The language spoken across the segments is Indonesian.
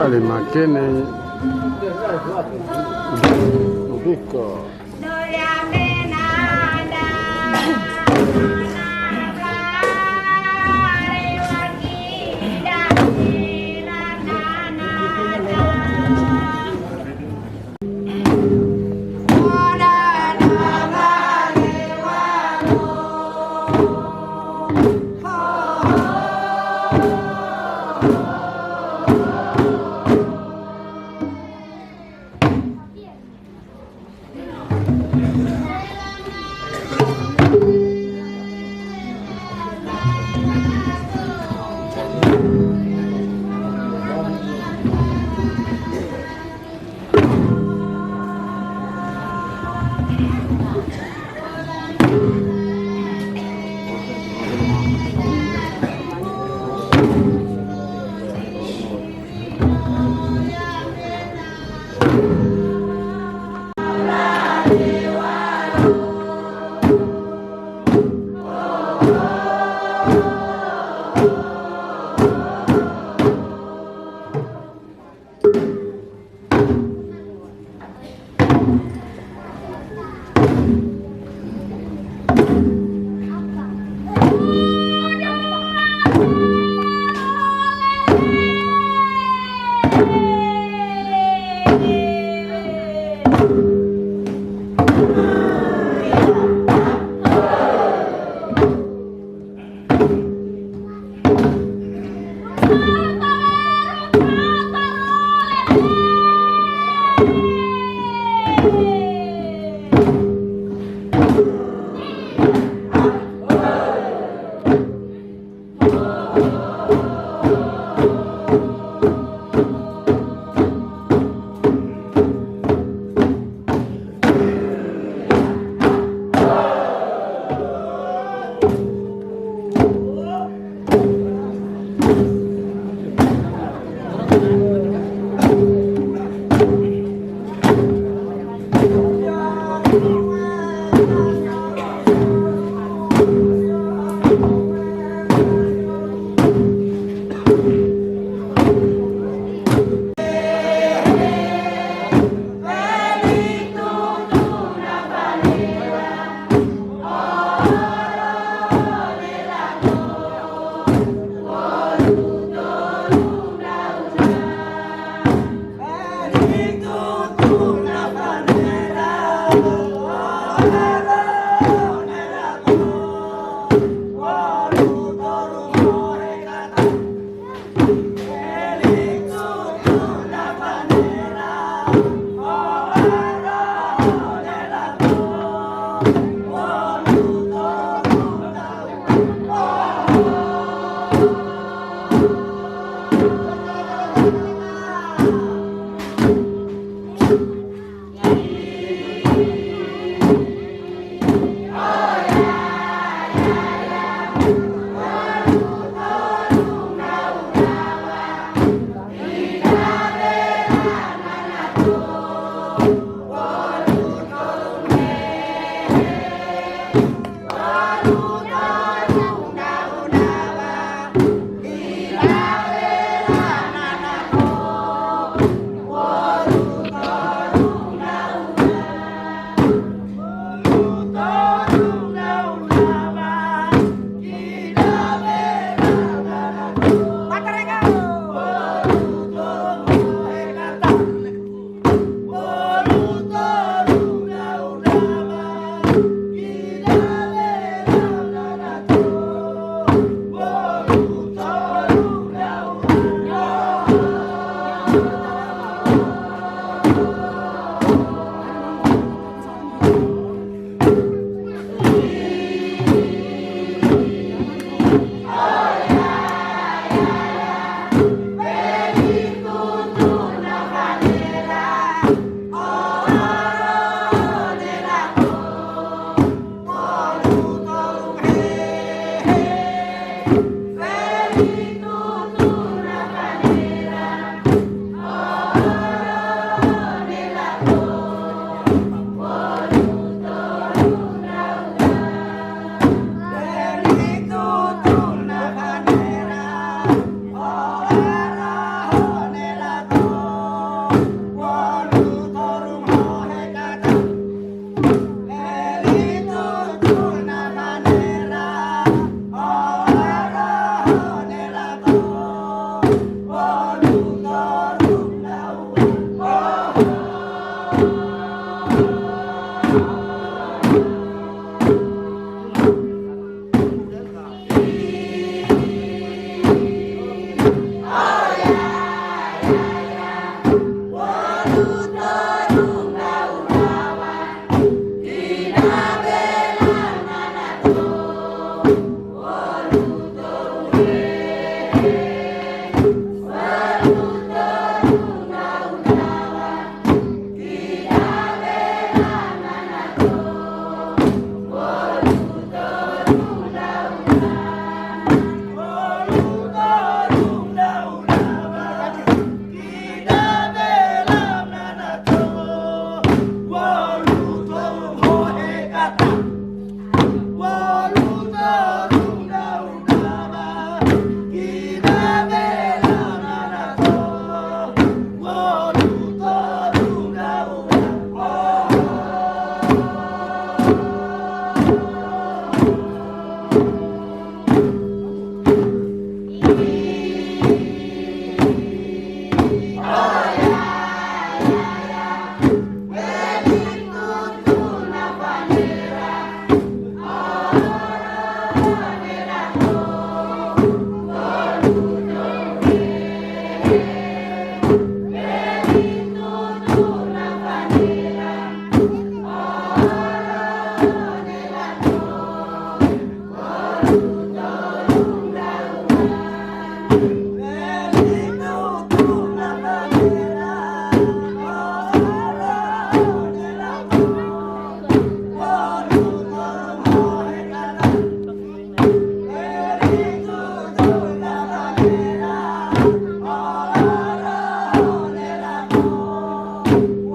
Ali makene ubiko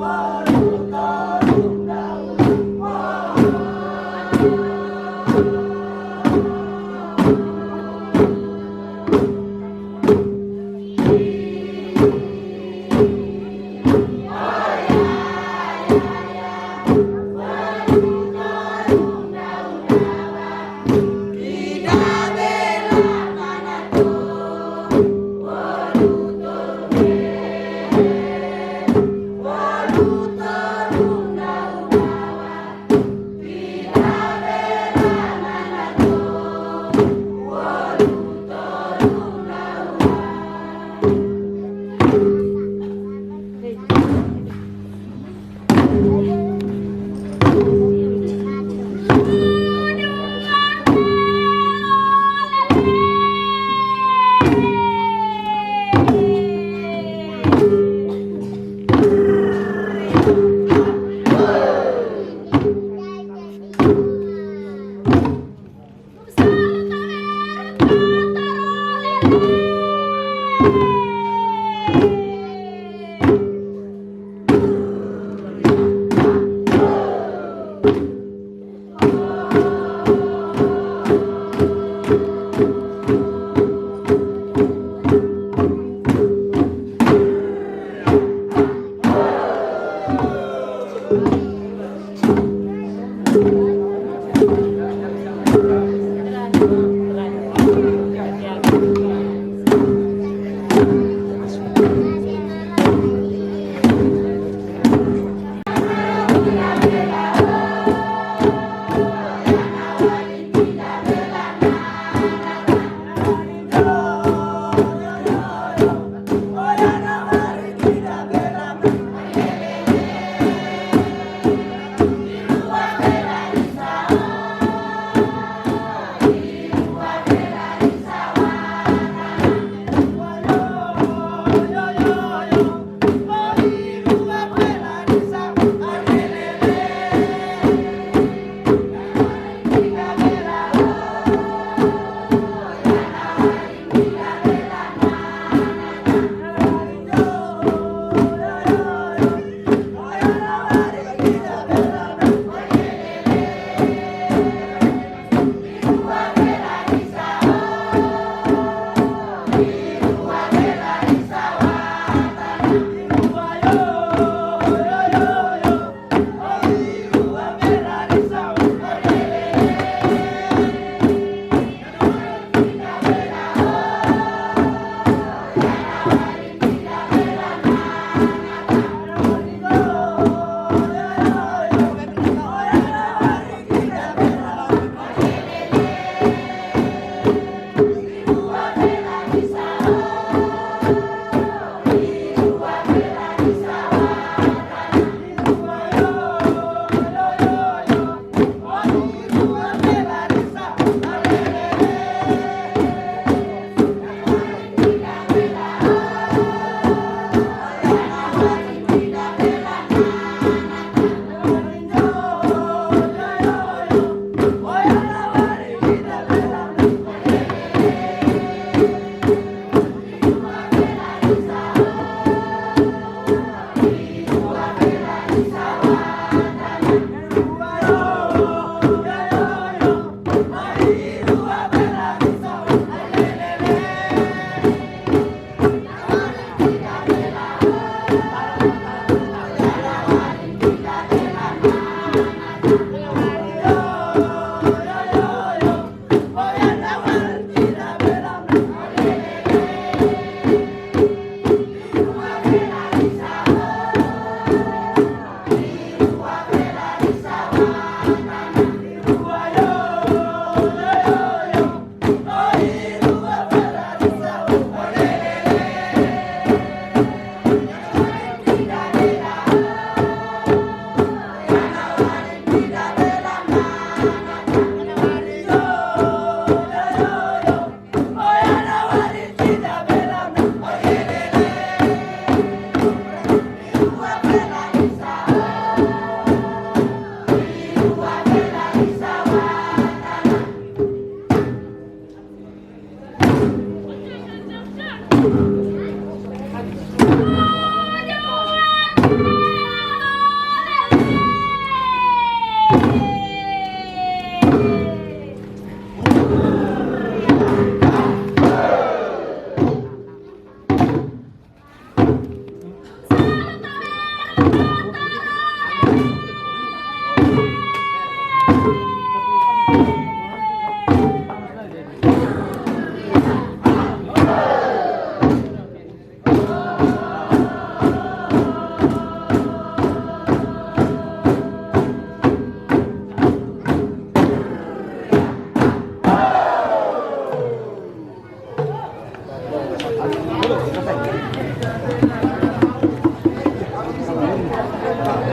Waluto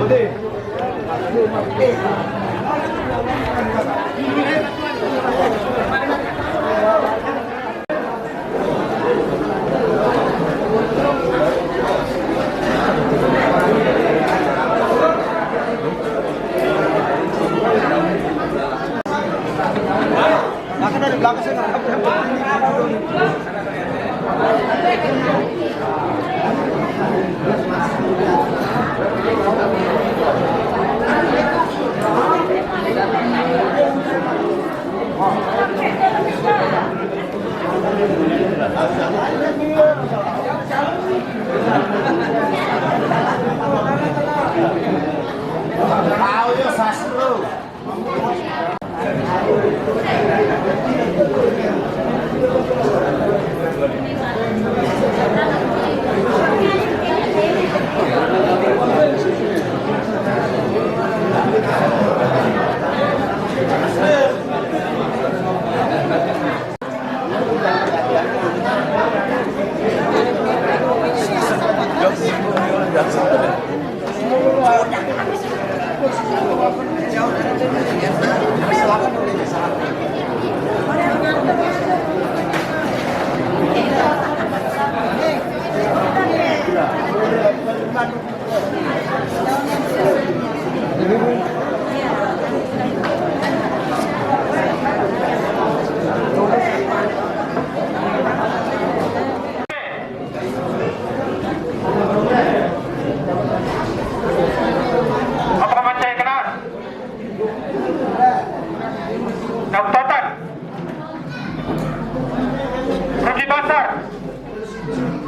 Dari belakang saya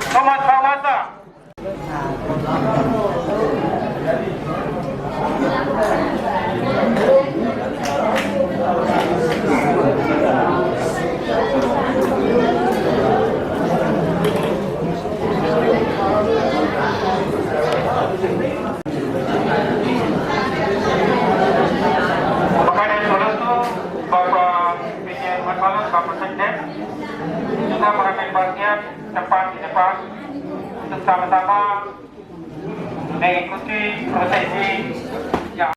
Thomas Fawasa. Bapak Sekjen juga mengambil bagian tepat di depan untuk sama-sama mengikuti prosesi yang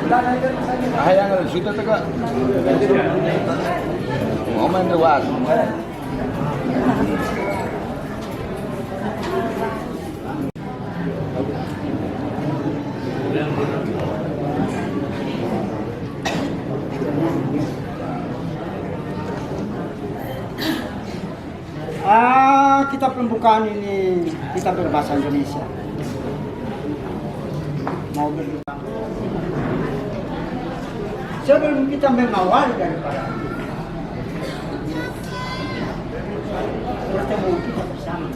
Hayang ada sudah tegak. Mau main dewas. Kita pembukaan ini kita berbahasa Indonesia. Mau berbuka. Sebelum kita mengawali daripada bertemu kita bersama,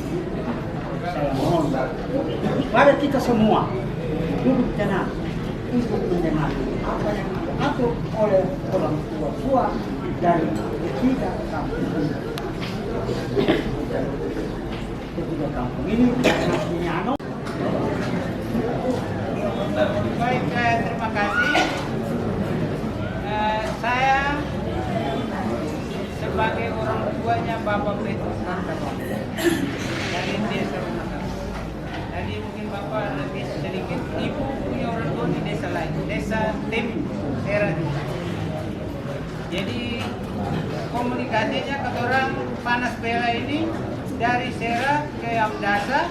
saya mohon pada kita semua duduk tenang untuk mendengar apa yang diatur oleh orang tua dari ketiga kampung ini Baik, terima kasih. Saya sebagai orang tuanya Bapak Petrus Kartawan dari desa Rumah. Jadi mungkin Bapak lebih sedikit, Ibu punya orang tua di desa lain, desa Tim Sera. Jadi komunikasinya ke orang panas bela ini dari Sera ke Amdasa.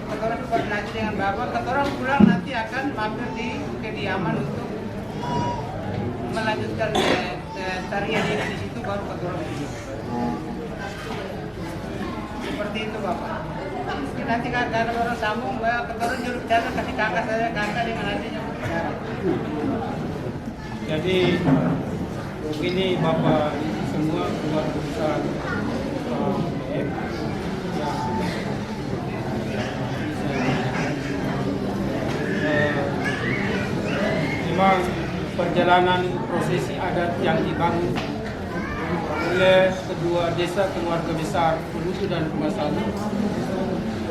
Ketorang koordinasi dengan Bapak, ketorang pulang nanti akan mampir di kediaman untuk melanjutkan tarian ini di situ baru ketorang ini. Seperti itu Bapak. Nanti kalau orang sambung, ketorang nyuruh bicara kasih kakak saya, kakak dengan adiknya bicara. Jadi begini Bapak semua keluarga besar BF memang perjalanan prosesi adat yang dibangun oleh kedua desa keluarga besar Pelutu dan Kumasali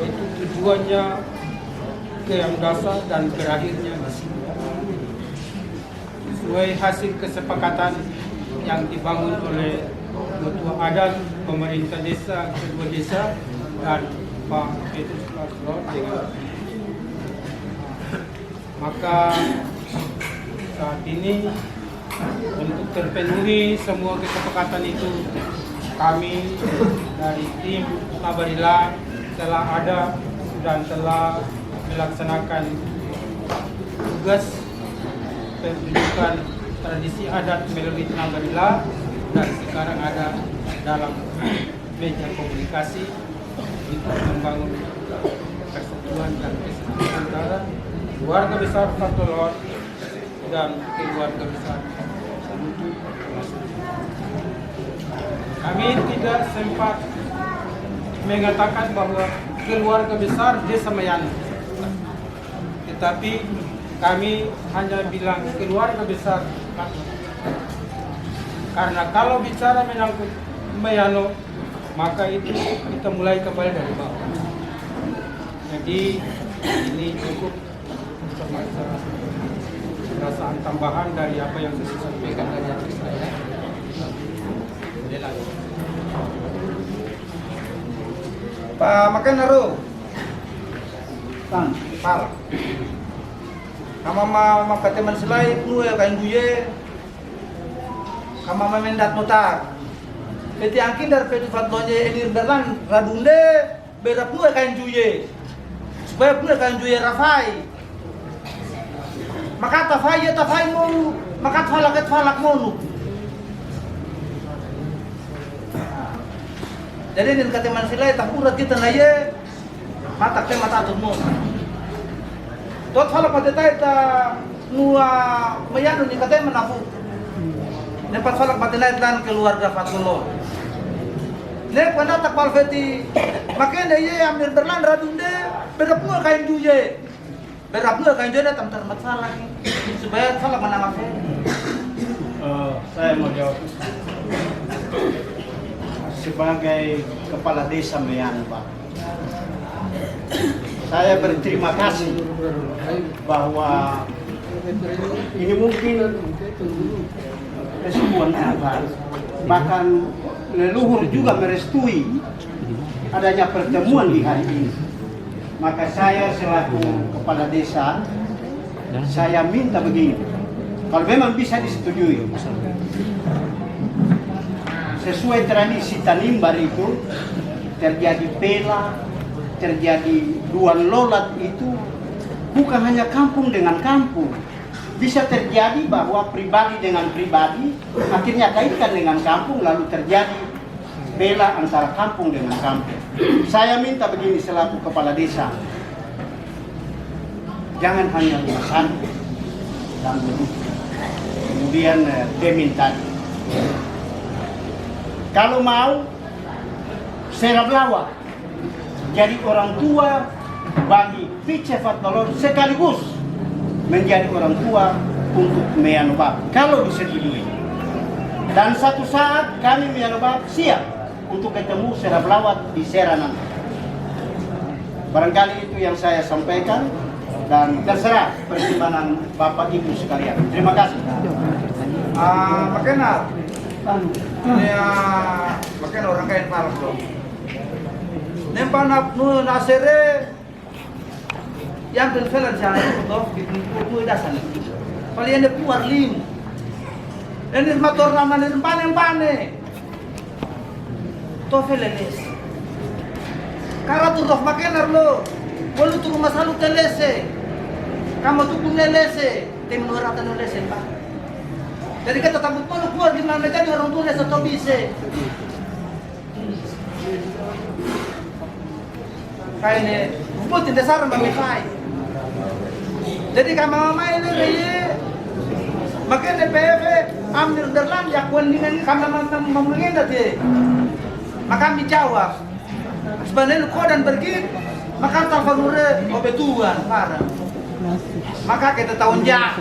itu tujuannya ke yang dasar dan berakhirnya di sini. Sesuai hasil kesepakatan yang dibangun oleh ketua adat, pemerintah desa, kedua desa dan Pak Petrus Kartawan dengan maka saat ini untuk terpenuhi semua kesepakatan itu kami dari tim Ngabarila telah ada dan telah melaksanakan tugas pertunjukan tradisi adat Melodi Ngabarila dan sekarang ada dalam meja komunikasi untuk membangun persatuan dan kesatuan antara keluarga besar Fatulor dan keluarga besar Pelutu. Kami tidak sempat mengatakan bahwa keluarga besar Desa Mayano, tetapi kami hanya bilang keluarga besar Fatulor. Karena kalau bicara menyangkut Mayano, maka itu kita mulai kembali dari bawah. Jadi ini cukup perasaan tambahan dari apa yang saya sampaikan dari atas saya. Boleh lagi. Pak makan naru. Tan, pal. Kama ma kateman selai nuwe kain buye. Kama ma mendat motar. Peti angkin dar peti fatlonya elir dalan radunde berap nuwe kain juye. Supaya nuwe kain juye rafai. Maka tafai mau maka falak mau. Jadi nin kate man sila tak urat kita na ye mata te mata tu mo. Tot falak pate tay ta nua mayano ni kate manafu. Ne pat falak pate na dan keluarga Fatulor. Ne panda tak palfeti makene ye amir berlan radunde berapua kain duye. Berapnya kain jodoh tam masalah supaya salah mana maksud? Saya mau jawab sebagai kepala desa Mayano, Pak. Saya berterima kasih bahwa ini mungkin kesemuan bahkan leluhur juga merestui adanya pertemuan di hari ini. Maka saya selaku kepala desa, saya minta begini. Kalau memang bisa disetujui. Sesuai tradisi Tanimbar itu terjadi pela, terjadi duan lolat itu bukan hanya kampung dengan kampung. Bisa terjadi bahwa pribadi dengan pribadi akhirnya kaitkan dengan kampung lalu terjadi bela antara kampung dengan kampung. Saya minta begini selaku kepala desa, jangan hanya urusan dan kemudian Demin tadi. Kalau mau serap lawak jadi orang tua bagi Pice Fatnolon sekaligus menjadi orang tua untuk Mianobab kalau disetujui. Dan satu saat kami Mianobab siap untuk ketemu serap lawak di Seranan. Barangkali itu yang saya sampaikan dan terserah pertimbangan Bapak Ibu sekalian. Terima kasih. Makanya ini makanya orang kain palak loh. Nempanap nu nasere yang terfelan jalan itu di dasar. Kalian ada keluar lim. Ini motor nama ni pane. Tofeleles. Karena tu dok makenar lo. Bolu tu masalah telese. Kamu tu punya lese. Tim nuratan lese pak. Jadi kita takut malu keluar gimana jadi orang tua lese atau bisa. Kayak ini, buat dasar mamifai. Jadi kamu main ini, makanya DPF ambil derlan ya kuandingan kamu mengendat dia. Maka kami jawab, sebenarnya kau dan pergi, maka telepon obetuan parah. Maka kita tahun jak.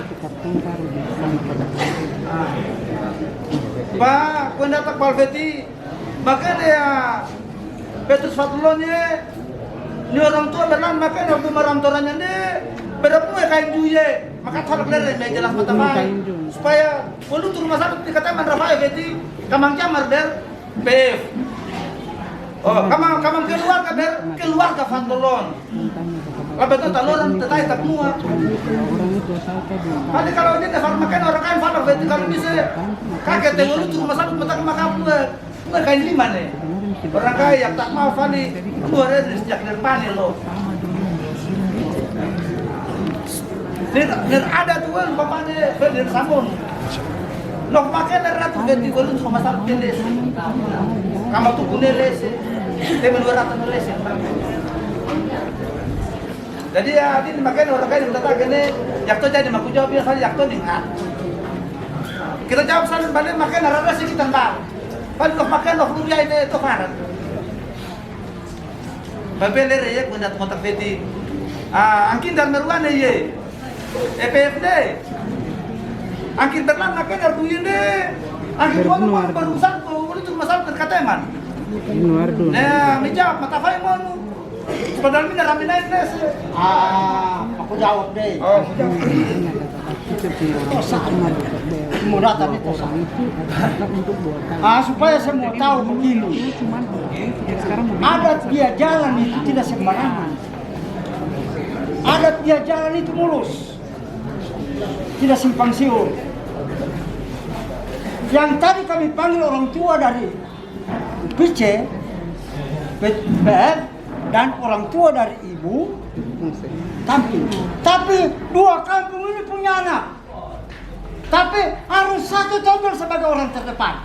Pak, kau datang Palveti, maka dia Petrus Fatulonnya, ini orang tua berlan maka waktu meramtorannya deh, berapa kain juye, maka kalau benar dia jelas mata baik, supaya walau tu rumah sakit dikatakan Rafael Beti, kamang jamar der, PF. Oh, kamang keluar ke Fatulon. Lepas itu taluran tetai tak muat. Nanti kalau ini dapat makan orang kain Fatulon Beti kalau bisa, kakek walau tu rumah sakit mata makam gue kain lima nih. Orang kaya yang tak mau Fani, keluar dari sejak dari panen loh. Ner ada tuh kan bapaknya dari Samun. Loh pakai ner ratu ganti gue untuk masalah teles. Kamu tuh punya les, temen 200 les. Jadi ya ini makanya orang kaya yang datang gini, yakto jadi maku jawab ya kali yakto nih. Kita jawab saling balik makanya rada sih kita tahu. Kalau makan loh dunia ini itu karat. Babeler ya kundat kontak beti. Angkin dan meruan ya. EPFD. Angkin terlang makan harus duit deh. Angkin mau berusaha tuh itu masalah terkateman. Nah, menjawab mata fai mau. Padahal mina ramin naik des. Aku jawab deh. Oh, Murah tapi tosa. Supaya semua tahu begini. Adat dia jalan itu tidak sembarangan. Adat dia jalan itu mulus, tidak simpang siur. Yang tadi kami panggil orang tua dari Pice, BF, dan orang tua dari ibu tampil. Tapi dua kampung ini punya anak. Tapi harus satu tampil sebagai orang terdepan.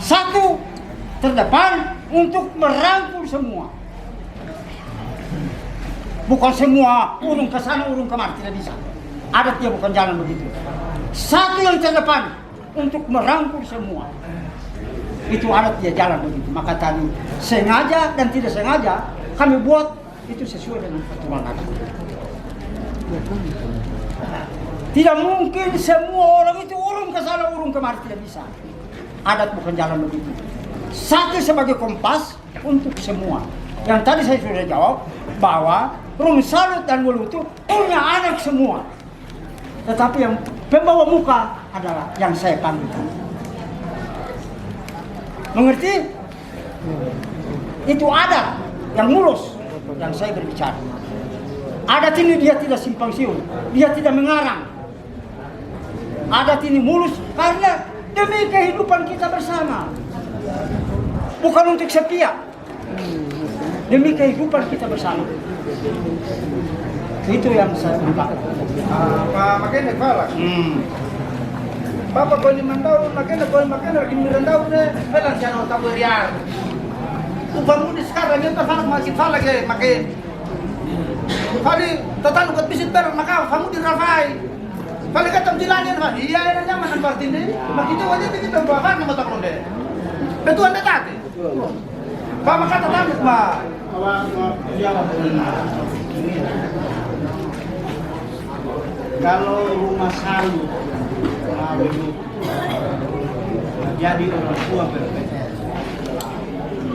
Satu terdepan untuk merangkul semua. Bukan semua urung ke sana, urung kemari, tidak bisa. Adat dia bukan jalan begitu. Satu yang terdepan untuk merangkul semua. Itu adat dia jalan begitu. Maka tadi sengaja dan tidak sengaja kami buat itu sesuai dengan peraturan adat. Tidak mungkin semua orang itu urung ke sana, urung kemari, tidak bisa. Adat bukan jalan begitu. Satu sebagai kompas untuk semua. Yang tadi saya sudah jawab bahwa Rum Salut dan Wulutu punya anak semua. Tetapi yang pembawa muka adalah yang saya panggil. Mengerti? Itu adat yang mulus yang saya berbicara. Adat ini dia tidak simpang siur, dia tidak mengarang. Adat ini mulus karena demi kehidupan kita bersama, bukan untuk sepihak. Demi kehidupan kita bersama. Itu yang saya ungkapkan. Pak makanya kepala. Papa kau 5 tahun, makanya kau makanya lagi 9 tahun deh. Pelan jangan tahu riar. Upamu di sekarang ini tak masih salah lagi makin. Kali total ukut bisit per maka kamu dirafai. Kali kata jilanya kan, iya ini nyaman tempat ini. Begitu aja kita bahkan nama tak londe. Betul anda tadi. Pak maka tetap Pak. Kalau rumah salu jadi orang tua berbeda,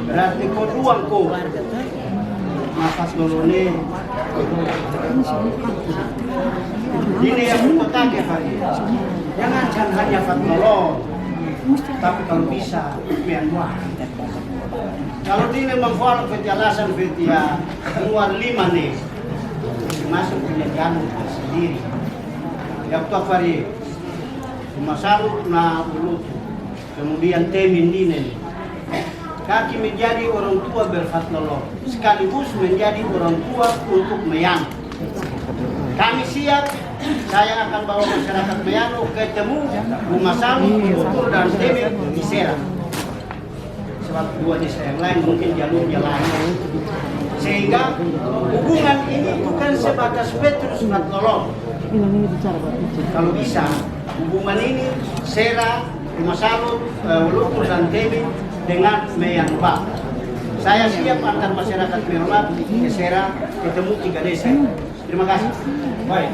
berarti kau tuang kau nafas lolone ini yang bertanya hari jangan hanya fatnolon tapi kalau bisa mianwar kalau dia memfollow penjelasan dia keluar 5 nih masuk punya jantung sendiri yang tuh hari masalah na ulut kemudian temin dinen kaki menjadi orang tua berfatnolon sekaligus menjadi orang tua untuk Meyang. Kami siap, saya akan bawa masyarakat Meyano ketemu rumah salu, utur dan temin di Serang. Sebab 2 desa yang lain mungkin jalurnya lain. Sehingga hubungan ini bukan sebatas Petrus Fatnolon. Kalau bisa hubungan ini Serang, rumah salu, utur dan temin dengan Meyanba. Saya siap antar masyarakat Meyanba ke Serang ketemu 3 desa. Terima kasih. Baik.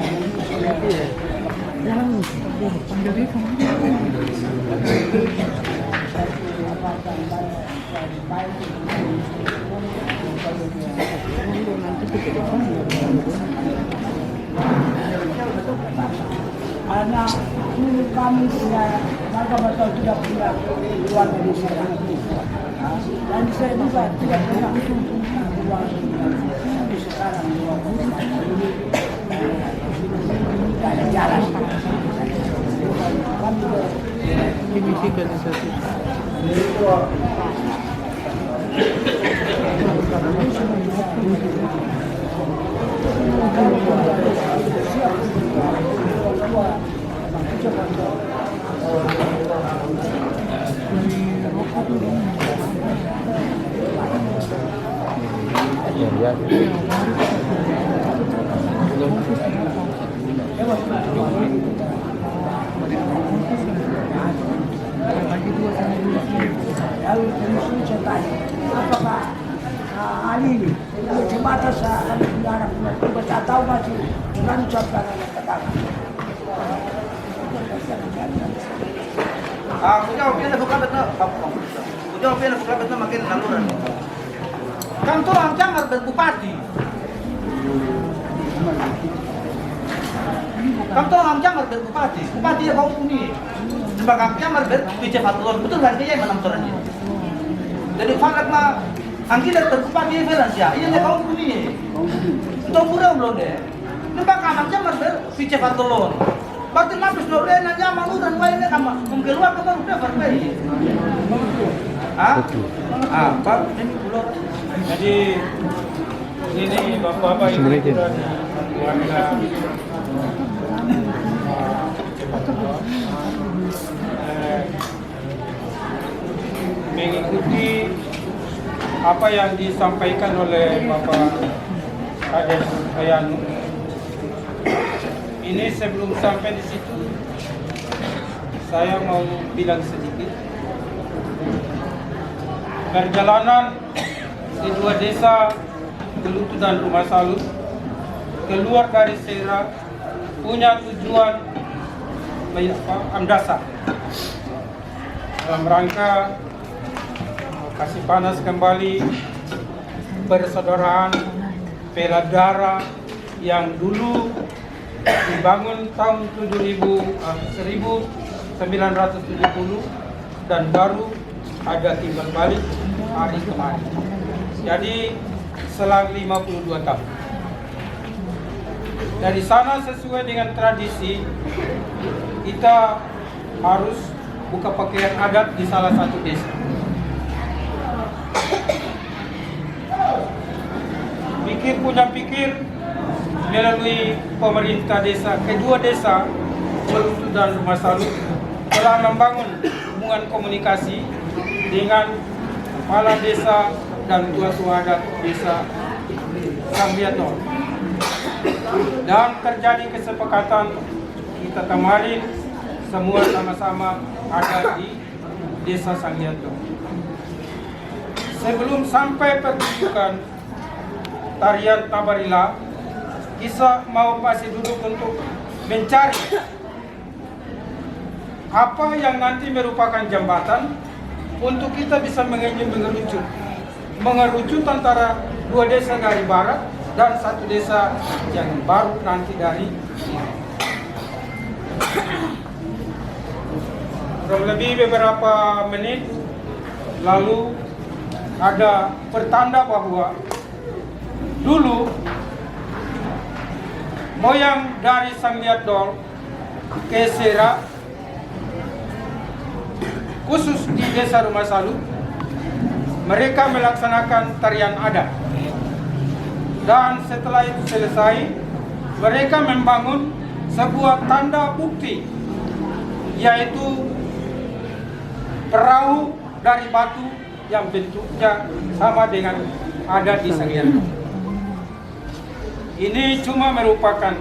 Karena dulu kami punya mata-mata tidak punya keluar dari sana. Dan saya juga tidak pernah keluar dari sekarang tidak ada jalan. Lalu kemudian saya tanya, apakah hari ini Jumatan saya akan dilarang kita tahu masih melancarkan katakan. Jawab dia bukan betul. Jawab dia bukan betul makin laluran. Kanto ang jangan berbupati. Kanto ang jangan berbupati. Bupati ya kau puni. Sebagai jangan berbicara fatulon betul kan dia menang toranya. Jadi falak mah angkilat berbupati Valencia. Iya kau puni. Untuk murah belum deh. Nampak anak jangan berbicara fatulon. Berarti lapis dole na nyaman udan wae ne kama keluar ka udah berbaik. Pak ini pulau. Jadi ini Bapak-bapak Ibu dan warga mengikuti apa yang disampaikan oleh Bapak Kades Ayanu. Ini sebelum sampai di situ, saya mau bilang sedikit. Perjalanan di 2 desa Gelutu dan Rumah Salut keluar dari Serang punya tujuan mendasar dalam rangka kasih panas kembali persaudaraan peladara yang dulu dibangun tahun 1970 dan baru ada timbal balik hari kemarin. Jadi selang 52 tahun. Dari sana sesuai dengan tradisi, kita harus buka pakaian adat di salah satu desa. Pikir melalui pemerintah desa, kedua desa, Melutu dan Rumah Salut, telah membangun hubungan komunikasi dengan kepala desa dan tua-tua adat desa Sambiato. Dan terjadi kesepakatan kita kemarin semua sama-sama ada di desa Sambiato. Sebelum sampai pertunjukan tarian Tabarila, kita mau masih duduk untuk mencari apa yang nanti merupakan jembatan untuk kita bisa mengerucut antara dua desa dari barat dan satu desa yang baru nanti dari timur. Kurang lebih beberapa menit lalu ada pertanda bahwa dulu moyang dari Sambiato ke Sera, khusus di desa Rumah Salut, mereka melaksanakan tarian adat. Dan setelah itu selesai, mereka membangun sebuah tanda bukti, yaitu perahu dari batu yang bentuknya sama dengan adat di Sambiato. Ini cuma merupakan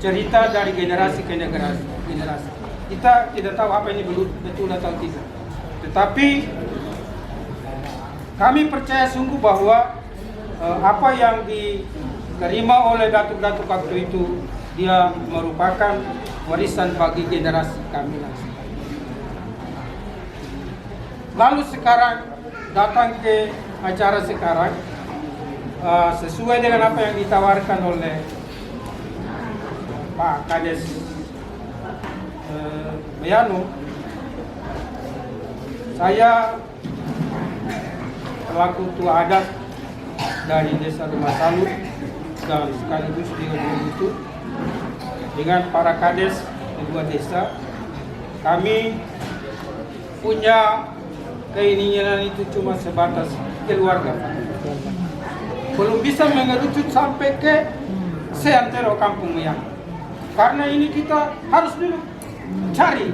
cerita dari generasi ke generasi. Kita tidak tahu apa ini betul atau tidak. Tetapi kami percaya sungguh bahwa apa yang diterima oleh datuk-datuk waktu itu, dia merupakan warisan bagi generasi kami langsung. Lalu sekarang datang ke acara sekarang, sesuai dengan apa yang ditawarkan oleh Pak Kades Mayano, saya selaku tua adat dari desa Rumah Salut dan sekaligus dengan Melutu, dengan para kades kedua desa, kami punya keinginan itu cuma sebatas keluarga, belum bisa mengerucut sampai ke seantero kampung Mayang. Karena ini kita harus dulu cari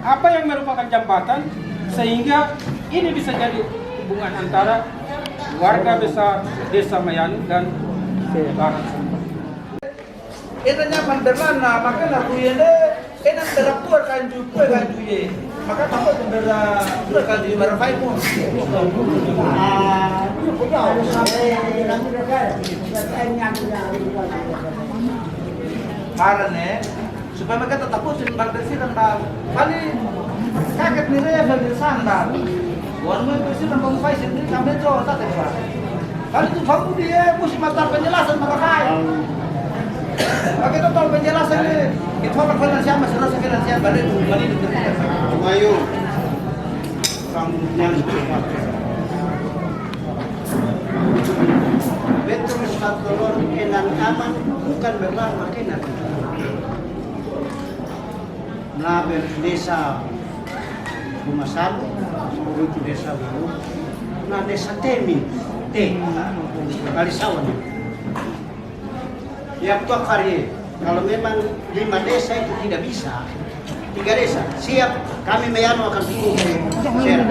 apa yang merupakan jembatan sehingga ini bisa jadi hubungan antara warga besar desa Mayanu dan barat. Ita nya panderlana maka na kuyende enak dalam tuar kan jupe kan juye maka apa tendera tuar kan di marafai pun karena supaya mereka tetap pusin bersih dan kali kaget nih ya dari sandal warna bersih dan bangkai sendiri kami coba tak apa kali itu kamu dia mesti mata penjelasan marafai. Oke, total penjelasan ini. Itu apa finansial masalah finansial balik itu. Ayo. Kamunya betul satu lor kenan aman bukan benar makinan. Nah, desa Rumah Salut, itu desa baru. Nah, desa Temi, Kalisawan. Yang tua karya, kalau memang 5 desa itu tidak bisa, 3 desa siap, kami Mayano akan turun ke Sera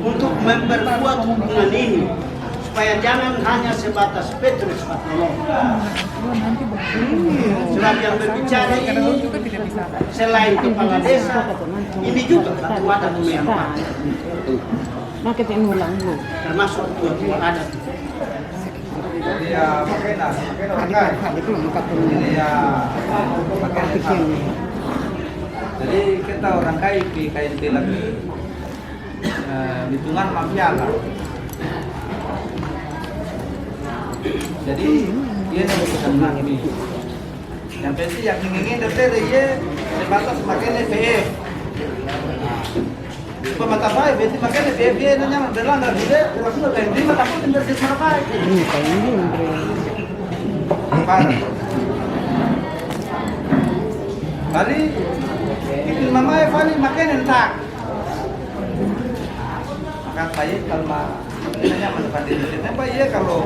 untuk memperkuat hubungan ini supaya jangan hanya sebatas Petrus Patnolong. Sebab yang berbicara ini selain kepala desa, ini juga ketua adat Mayang, termasuk ketua adat. Jadi ya makanya ini ya jadi kita orang kai di KNT lagi hitungan mafia lah. Jadi dia bukan ini. Yang penting yang ingin dari dia sebatas makin FF. Pemata baik, berarti makanya dia nanya berlanggar dia, berlaku kayak dia mata pun tinggal di mana baik. Kali itu mama Evani makan entak. Makan baik kalau nanya mana diri. Kenapa ya kalau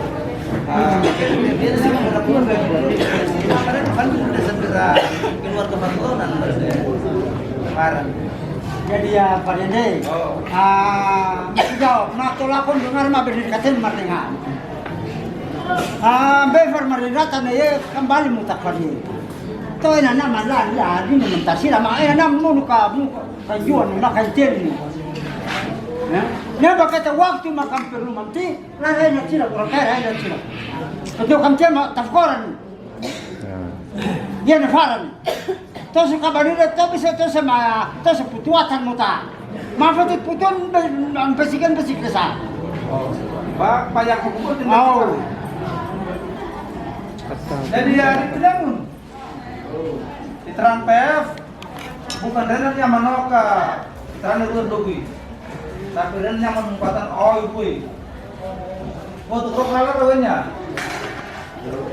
dia nanya berlaku kayak dia, makanya kan sudah segera keluar ke Barcelona kemarin. Jadi ya Pak Dede, jawab, nak tolakon dengar mah berdekatin martengan. Bever maridatan ya kembali mutakari. Toh ini nama lah, ini mentasi lama, nama mulu kajuan, nak kajian ini. Nah, kata waktu makan perlu mati, lain cila kurang kaya lain cila. Itu kamcia mak tafkoran. Dia nefaran. Terus kabarnya tu bisa tu sama putuatan muta. Maaf tu putuan besikan desa. Pak payah hukum itu. Jadi ya itu namun di Terang PF bukan renan yang manoka Terang itu dogi, tapi renan yang memumpatan pui. Foto krokalar awalnya.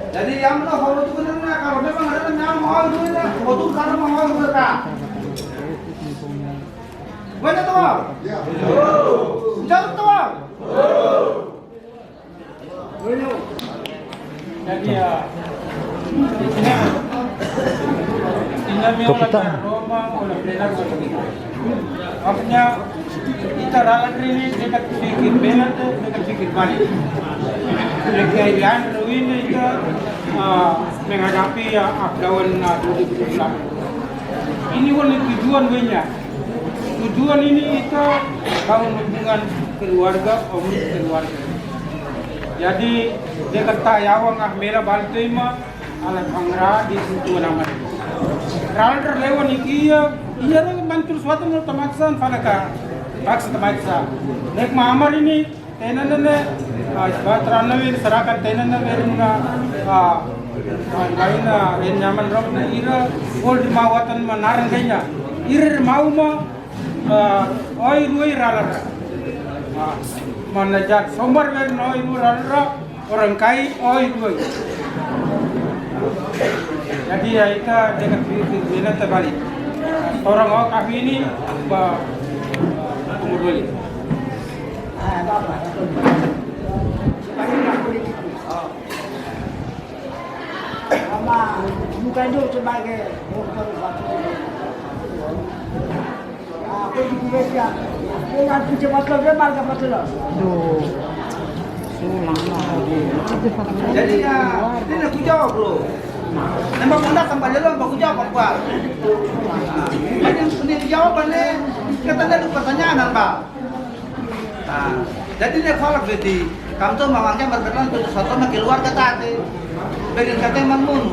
Jadi yang mana kalau itu benar kalau memang ada yang mau itu ya, foto karena mau mereka. Banyak tuh. Jauh tuh. Jadi ya, Kapitan. Maksudnya kita ralat ini dekat pikir benar, dekat pikir balik. Kekayaan ini kita menghadapi updawan 2008. Ini oleh tujuan banyak. Tujuan ini kita bangun hubungan keluarga, keluarga. Jadi dekat tayawang mera baltema alat pangra di situ nama. Ralat lewan iya mantul suatu menurut tamaksan falaka paksa tamaksa. Nek mamar ini tenanane Batranawi serakan tenan berunga lainnya yang nyaman rom ira gol di mawatan manarang kayaknya ir mau oi ruai ralar manajat sombar ber oi ruai ralar orang kai oi ruai jadi ya itu dengan bina terbalik orang kami ini umur balik bukan itu sebagai aku di Indonesia dengan cepat kerja marga betul. Jadi ya, ini aku jawab lo. Nembak bunda kembali lo, aku jawab apa? Ini jawabannya katanya itu pertanyaan pak. Jadi dia falak berarti kamu tuh mamangnya berkenan untuk sesuatu sama keluarga tadi. Bagian kata manmun.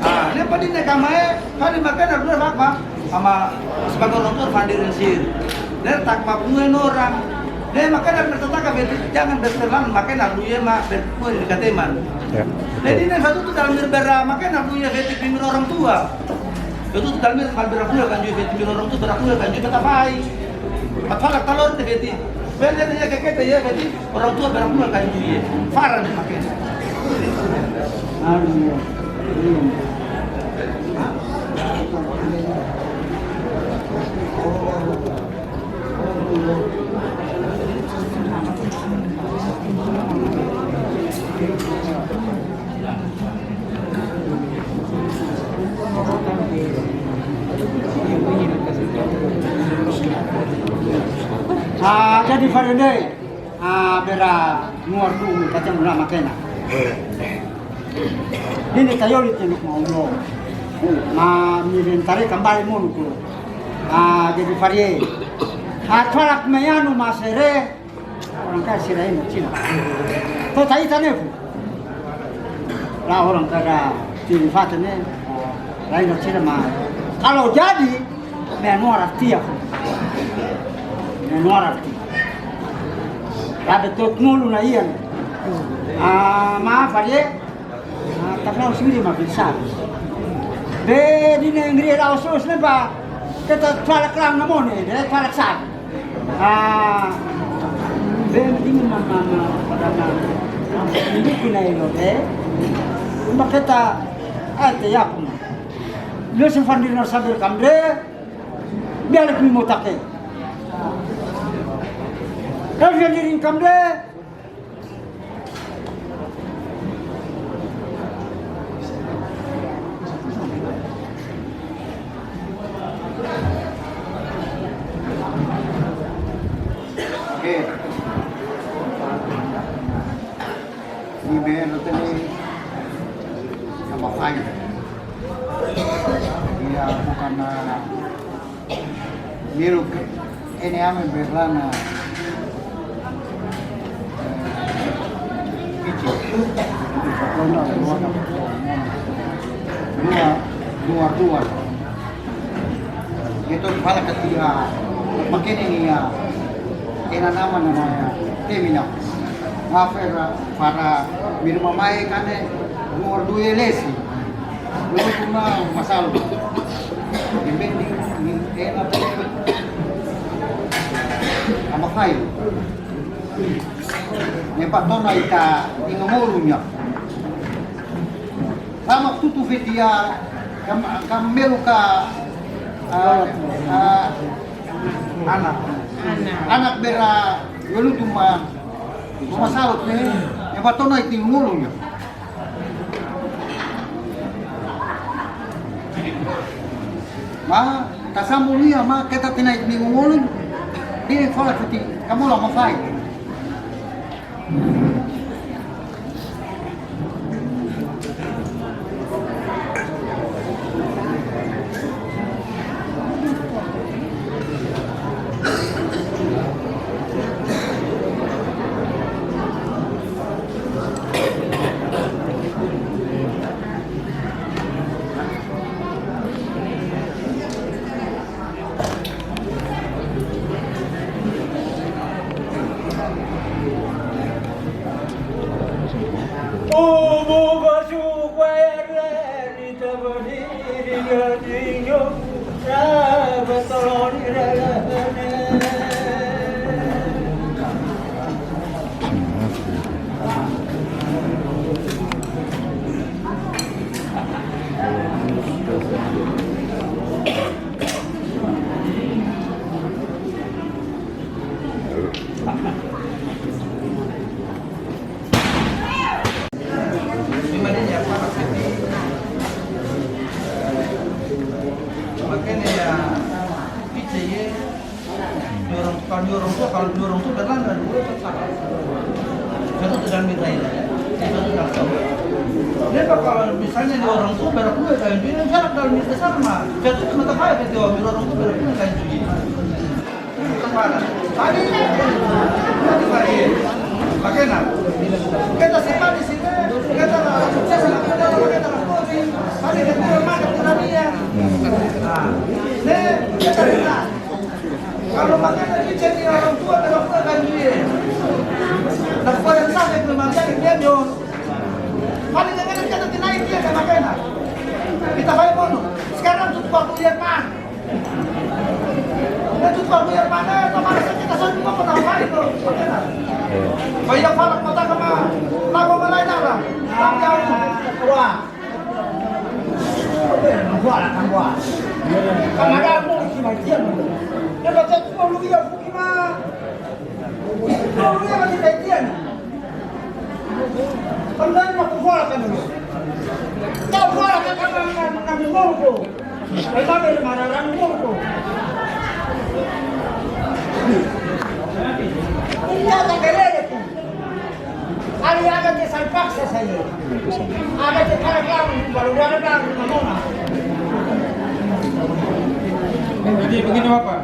Ini apa dia kamai kali makan ada apa? Sama sebagai orang tua fandirin sir. Dan tak mapuin orang. Dia makan ada tetangga berarti jangan berkelan makan aku ya mak berkuih kata man. Jadi ini satu tuh dalam berbera makan aku ya berarti pimpin orang tua. Itu dalam berbera aku kan juga pimpin orang tua beraku kan juga tapai. Matfalak talon deh berarti. Benar dia kayak ya berarti orang tua beraku kan juga. Farah nih makan. Jadi Faride, bera nuar tu kacang gula makena. Ini tayo itu mau lo, mirin tarik kembali mau lo. Jadi Faride, atolak mayanu masere orang kaya sirai macam. Tu tayi tanya aku. Lah orang kaya tirifat ni, lain macam mana. Kalau jadi, menuar arti aku. Menuar arti. Ada tot mulu na iyan. Maaf aja. Tapi harus sendiri mah bisa. Be di negeri Laos ni ba? kita falak lang naman eh, dahil falak saan. Hindi mo parang hindi kinailo eh. Makita ay tiyak mo. Lesson funding na sabi kamre, bialik mo take. Kalau jadi kamre, Ibero tadi sama Fai. Dia bukan miruk ini ame berlana kecil. Dua. Itu kepala ketiga. Makin ini ya. Ena namanya Temina. Mafer para minum mai kane umur 2 lesi. Lalu cuma masalah. Dibanding ena tadi. Ama kai. Nempat tona ita ingomolunya. Sama tutu vetia kameluka anak bera lalu cuma masalah ni yang patona itu ngulungnya. Kasamulia kita tinay ni ngulung. Dia fala kuti kamu lah mafai. Kalau dorong tuh berlan dan dua itu salah. Satu sedang mintain, satu sedang tahu. Dia kalau misalnya di orang tuh berapa kain ini jarak dalam itu sama. Satu cuma terkait di orang tuh berapa kain ini. Kemana? Tadi bagaimana? Kita simpan di sini. Kita sukses lah kita lakukan. Tadi kita mana kita dia. Kita lihat. Kalau makan jadi orang tua kan dia. Dapat yang sampai ke makan dia nyon. Paling jangan kita naik dia kan makan. Kita bayar bono. Sekarang tutup waktu yang pan. Tutup waktu yang mana? Kemarin kita semua pernah bayar itu. Bayar falak mata kama. Lagu malai nara. Tak jauh. Wah. Falak kan wah. Kamada mo si Martian. Dia baca tu lu dia bukima. Lu dia lagi kajian. Pandai nak buat kan lu. Kau buat kan mengambil mulu. Kita boleh marah mulu. Ini ada kerja tu. Hari ada di salpaksa saya. Ada di kalang baru ada mana. Jadi begini Bapak,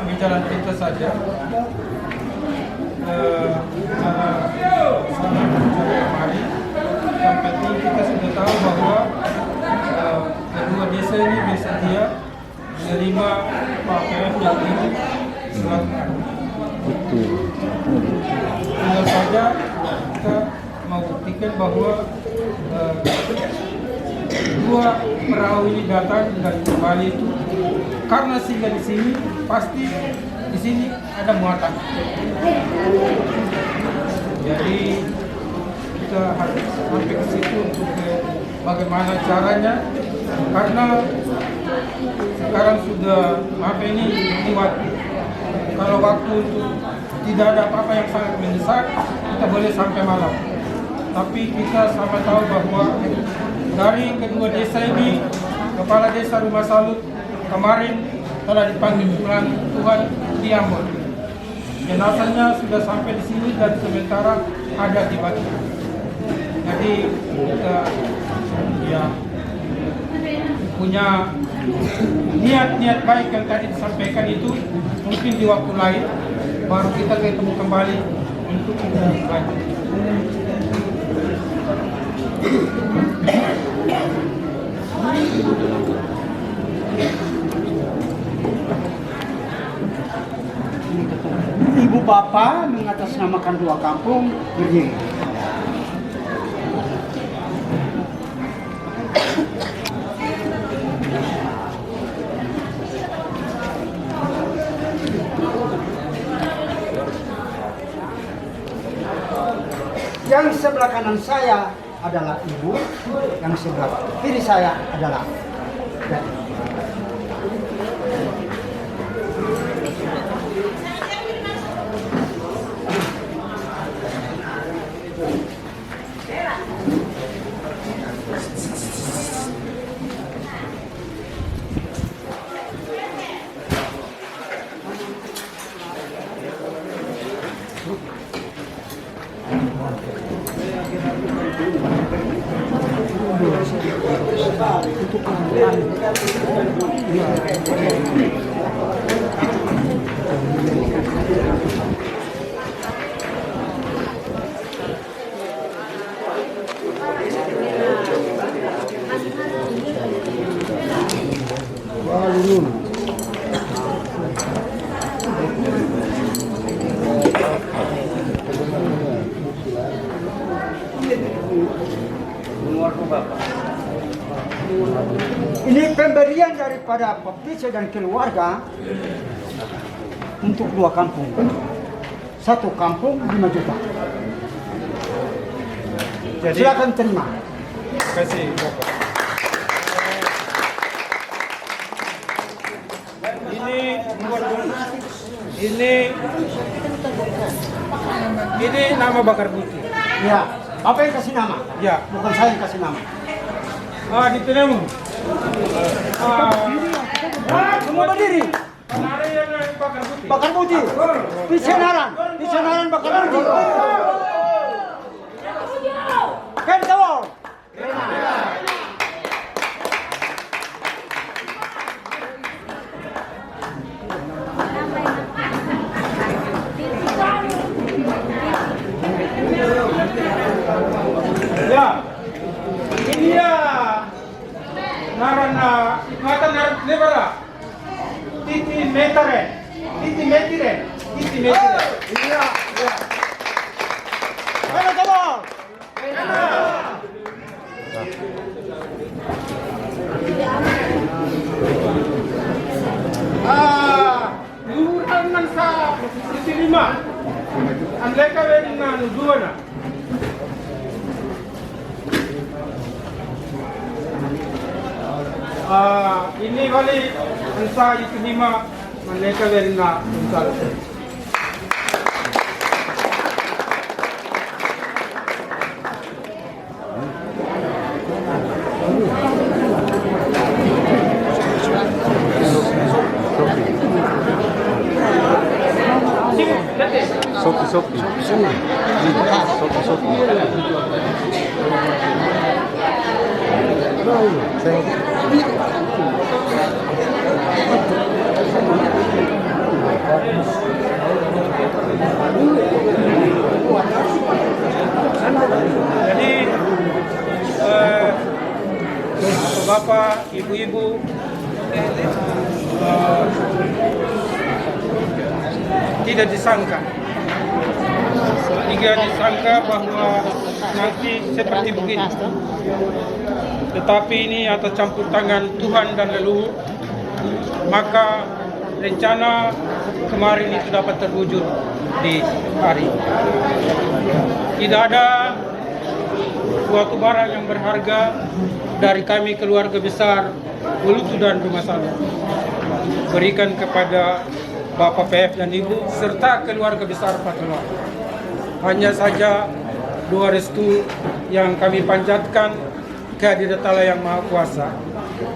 bicara kita saja. Kemarin, yang penting kita sudah tahu bahwa kedua desa ini bersedia menerima pakaian yang ini silakan. Tinggal saja kita membuktikan bahwa kedua perahu ini datang dari kembali itu karena singgah di sini pasti di sini ada muatan. Jadi kita harus sampai ke situ untuk bagaimana caranya, karena sekarang sudah ini lewat. Kalau waktu itu tidak ada apa-apa yang sangat mendesak, kita boleh sampai malam. Tapi kita sama tahu bahwa dari kedua desa ini, Kepala Desa Rumah Salut kemarin telah dipanggil pulang Tuhan di Ambon. Jenazahnya sudah sampai di sini dan sementara ada di Batu. Jadi kita punya niat-niat baik yang tadi disampaikan itu, mungkin di waktu lain baru kita ketemu kembali untuk kita lanjut. Ibu bapak mengatasnamakan dua kampung berdiri. Yang sebelah kanan saya adalah ibu, yang sebelah kiri saya adalah gadis. Ini pemberian daripada Pak Pice dan keluarga untuk dua kampung. Satu kampung 5 juta. Jadi, silakan terima. Terima kasih Bapak. Ini nama bakar putih. Ya, Bapak yang kasih nama. Ya. Bukan saya yang kasih nama. Di Tenemu. Semua berdiri. Bakar putih. Bakar putih. Pisenaran bakar putih. Kan tawar. Ya, ini ya narana mata nebara titi metare. Iya. Kan tawar. Luluran man sa titi 5. Ang leka wedding na dua na. Ini kali unsa itu 5 mereka dari na unsa. Sopi. Jadi bapak, ibu-ibu, tidak disangka bahwa nanti seperti begini. Tetapi ini atas campur tangan Tuhan dan leluhur, maka rencana kemarin itu dapat terwujud di hari ini. Tidak ada suatu barang yang berharga dari kami keluarga besar Wulutu dan Rumah Salut berikan kepada Bapak PF dan Ibu serta keluarga besar Patulon. Hanya saja doa restu yang kami panjatkan kehadirat Allah yang Maha Kuasa.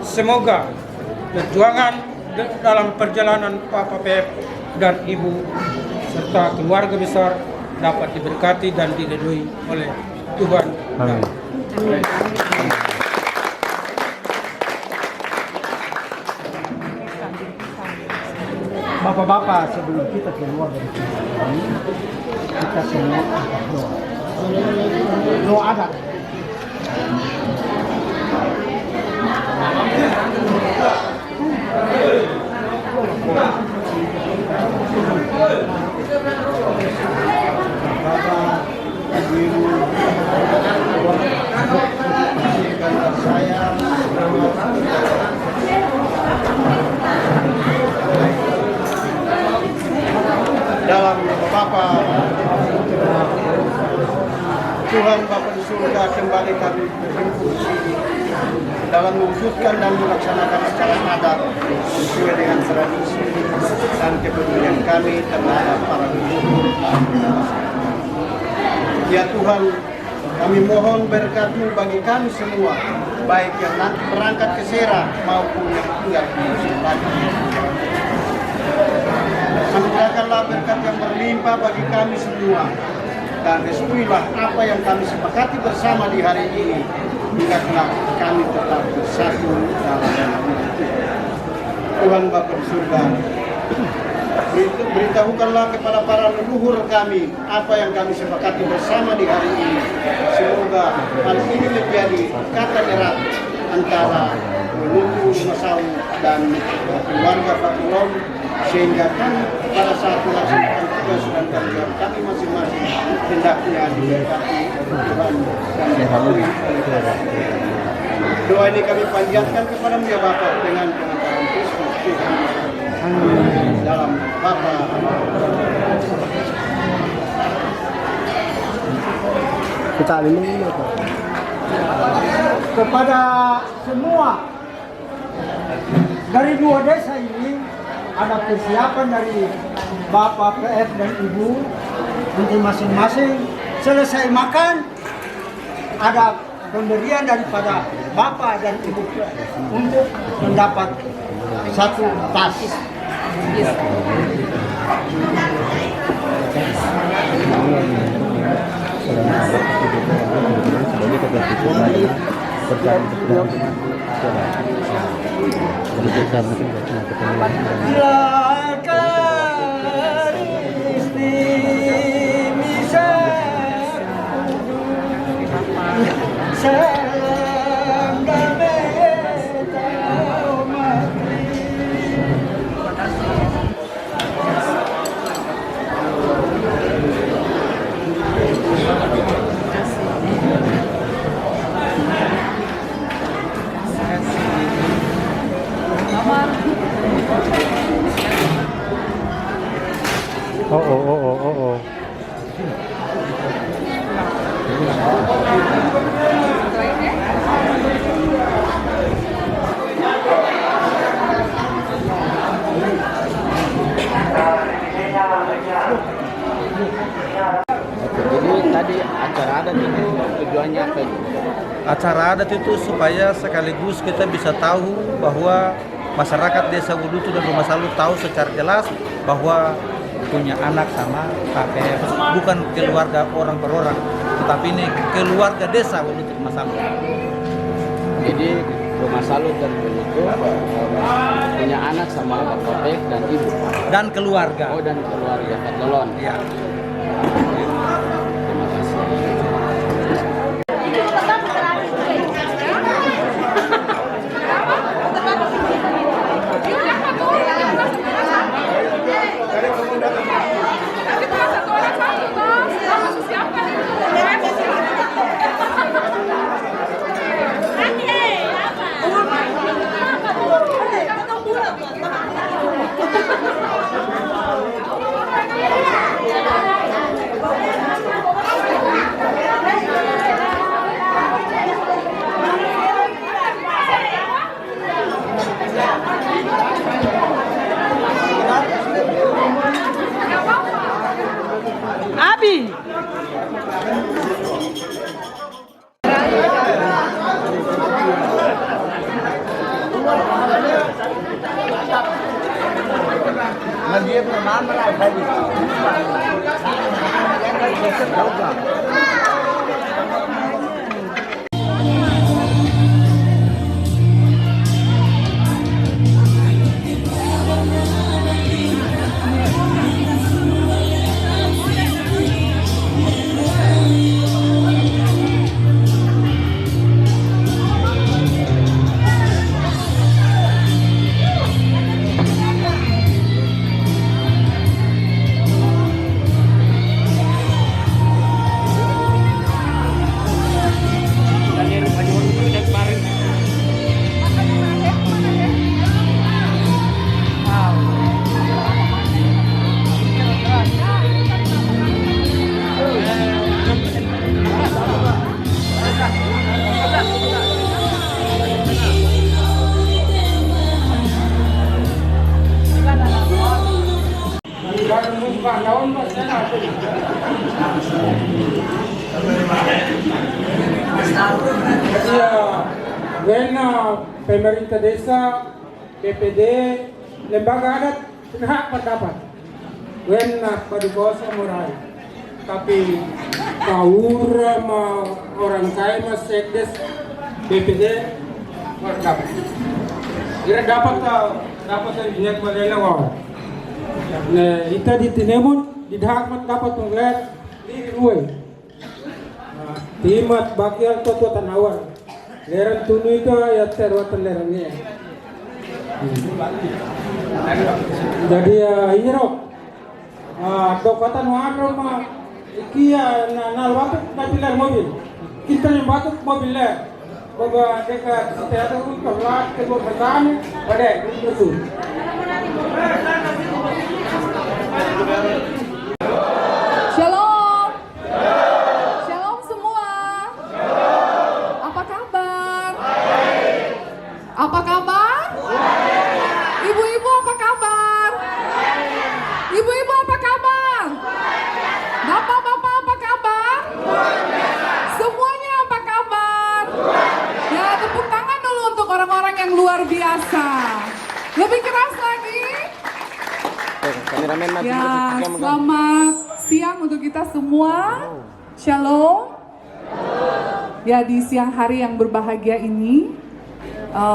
Semoga perjuangan dalam perjalanan Bapak PF dan Ibu serta keluarga besar dapat diberkati dan diridhoi oleh Tuhan. Amin. Bapak-bapak, sebelum kita keluar dari sini, kita semua berdoa. Doa ada. Dalam Bapa Tuhan Bapa di surga, kembali kami berkumpul di sini dalam mewujudkan dan melaksanakan secara adat sesuai dengan tradisi dan kepedulian kami terhadap para leluhur. Ya Tuhan, kami mohon berkat-Mu bagi kami semua, baik yang nanti berangkat ke Serah maupun yang tinggal di Nusantara. Anugerahkanlah berkat yang berlimpah bagi kami semua, dan restuilah apa yang kami sepakati bersama di hari ini, hingga kelak kami tetap bersatu dalam nama Tuhan Bapa di surga. Beritahukanlah kepada para leluhur kami apa yang kami sepakati bersama di hari ini. Semoga hal ini menjadi kata erat antara Wulutu, Rumah Salut dan keluarga Patulon, sehingga kami pada saat melaksanakan tugas dan tanggung jawab kami masing-masing hendaknya diberkati Tuhan dan diberkati oleh Tuhan. Doa ini kami panjatkan kepada Mu ya Bapa dengan pengantaran Kristus Tuhan. Dalam Bapa. Kita alilin apa? Kepada semua dari dua desa ini ada persiapan dari Bapak PF dan Ibu untuk masing-masing selesai makan, ada pemberian daripada Bapak dan Ibu untuk mendapat satu tas. Oh. Jadi tadi acara adat itu tujuannya apa? Acara adat itu supaya sekaligus kita bisa tahu bahwa masyarakat Desa Wulutu dan Rumah Salut tahu secara jelas bahwa punya anak sama kakek, bukan keluarga orang per orang, tetapi ini keluarga Desa Wulutu Rumah Salut. Jadi Rumah Salut dan Wulutu punya anak sama Bapak PF dan Ibu Dan keluarga. Oh, dan keluarga Patulon. Ya. Terima kasih. Tapi cuma satu orang satu, bos. Siapa nih? When pemerintah desa, BPD, lembaga adat berhak pendapat. When padukosa moral. Tapi kaura orang kaya mas sekdes BPD berdapat. Kira dapat dari niat malela wah. Nah, ita di tinemun di hak dapat menggelar di ruai. Timat bakian toto tanawar. Leran tunu itu ya terwatan lerannya. Jadi ini roh. Dokatan waktu mah ikia nal waktu tapi ler mobil. Kita yang waktu mobil ler. Baga dekat teater untuk kelar ke berkatan pada itu. Shalom. Shalom semua. Apa kabar? Apa kabar? Ibu-ibu apa kabar? Ibu-ibu apa kabar? Bapak-bapak apa kabar? Semuanya apa kabar? Ya, tepuk tangan dulu untuk orang-orang yang luar biasa. Lebih keras lagi. Ya, selamat siang untuk kita semua. Shalom. Ya, di siang hari yang berbahagia ini,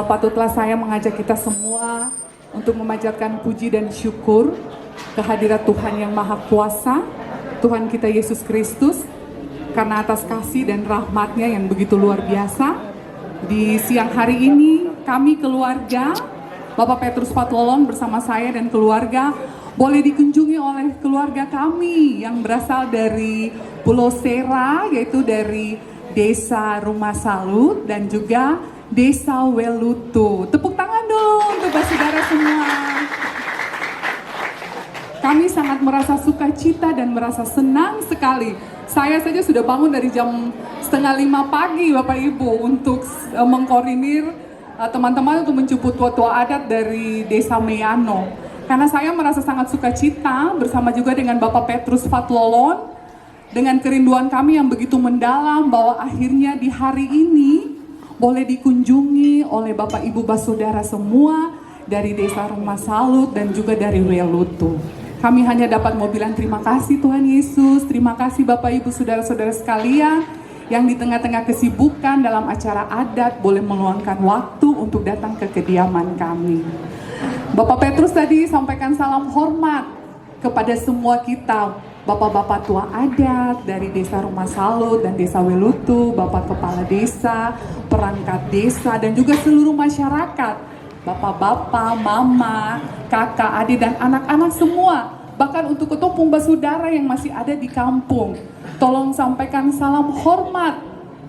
patutlah saya mengajak kita semua untuk memanjatkan puji dan syukur kehadirat Tuhan yang Maha Kuasa, Tuhan kita Yesus Kristus, karena atas kasih dan rahmat-Nya yang begitu luar biasa. Di siang hari ini, kami keluarga, Bapak Petrus Fatlolon bersama saya dan keluarga, boleh dikunjungi oleh keluarga kami yang berasal dari Pulau Sera, yaitu dari Desa Rumah Salut dan juga Desa Welutu. Tepuk tangan dong untuk saudara semua. Kami sangat merasa sukacita dan merasa senang sekali. Saya saja sudah bangun dari jam 4:30 pagi Bapak Ibu untuk mengkoordinir teman-teman untuk menjemput tua-tua adat dari Desa Meyano. Karena saya merasa sangat sukacita bersama juga dengan Bapak Petrus Fatlolon, dengan kerinduan kami yang begitu mendalam bahwa akhirnya di hari ini boleh dikunjungi oleh Bapak Ibu Saudara semua dari Desa Rumah Salut dan juga dari Welutu. Kami hanya dapat mau bilang terima kasih Tuhan Yesus, terima kasih Bapak Ibu Saudara-saudara sekalian yang di tengah-tengah kesibukan dalam acara adat boleh meluangkan waktu untuk datang ke kediaman kami. Bapak Petrus tadi sampaikan salam hormat kepada semua kita, bapak-bapak tua adat dari Desa Rumah Salut dan Desa Welutu, bapak kepala desa, perangkat desa, dan juga seluruh masyarakat, bapak-bapak, mama, kakak, adik, dan anak-anak semua. Bahkan untuk ketemu basudara yang masih ada di kampung, tolong sampaikan salam hormat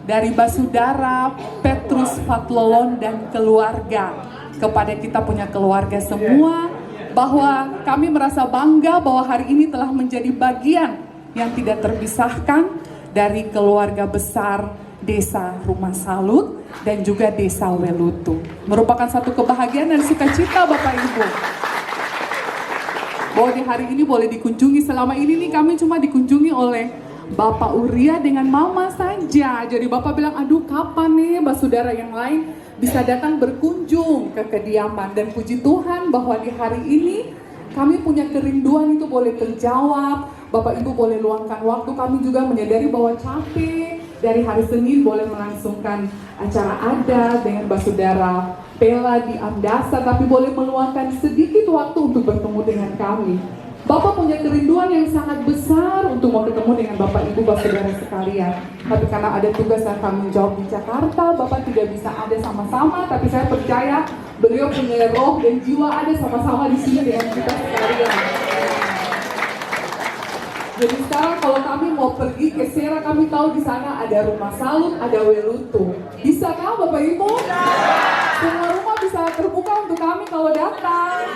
dari basudara Petrus Fatlolon dan keluarga kepada kita punya keluarga semua, bahwa kami merasa bangga bahwa hari ini telah menjadi bagian yang tidak terpisahkan dari keluarga besar Desa Rumah Salut dan juga Desa Welutu. Merupakan satu kebahagiaan dan sukacita Bapak Ibu bahwa di hari ini boleh dikunjungi. Selama ini nih kami cuma dikunjungi oleh Bapak Uria dengan Mama saja. Jadi Bapak bilang, aduh kapan nih saudara yang lain bisa datang berkunjung ke kediaman. Dan puji Tuhan bahwa di hari ini kami punya kerinduan itu boleh terjawab. Bapak Ibu boleh luangkan waktu. Kami juga menyadari bahwa capek dari hari Senin boleh melangsungkan acara adat dengan saudara Pela di Amdasa, tapi boleh meluangkan sedikit waktu untuk bertemu dengan kami. Bapak punya kerinduan yang sangat besar untuk mau ketemu dengan Bapak Ibu saudara sekalian. Tapi karena ada tugas yang kami jawab di Jakarta, Bapak tidak bisa ada sama-sama. Tapi saya percaya beliau punya roh dan jiwa ada sama-sama di sini dengan kita sekalian. Jadi sekarang kalau kami mau pergi ke Sera, kami tahu di sana ada Rumah Salut, ada Welutu. Bisa kah Bapak Ibu? Semua rumah bisa terbuka untuk kami kalau datang.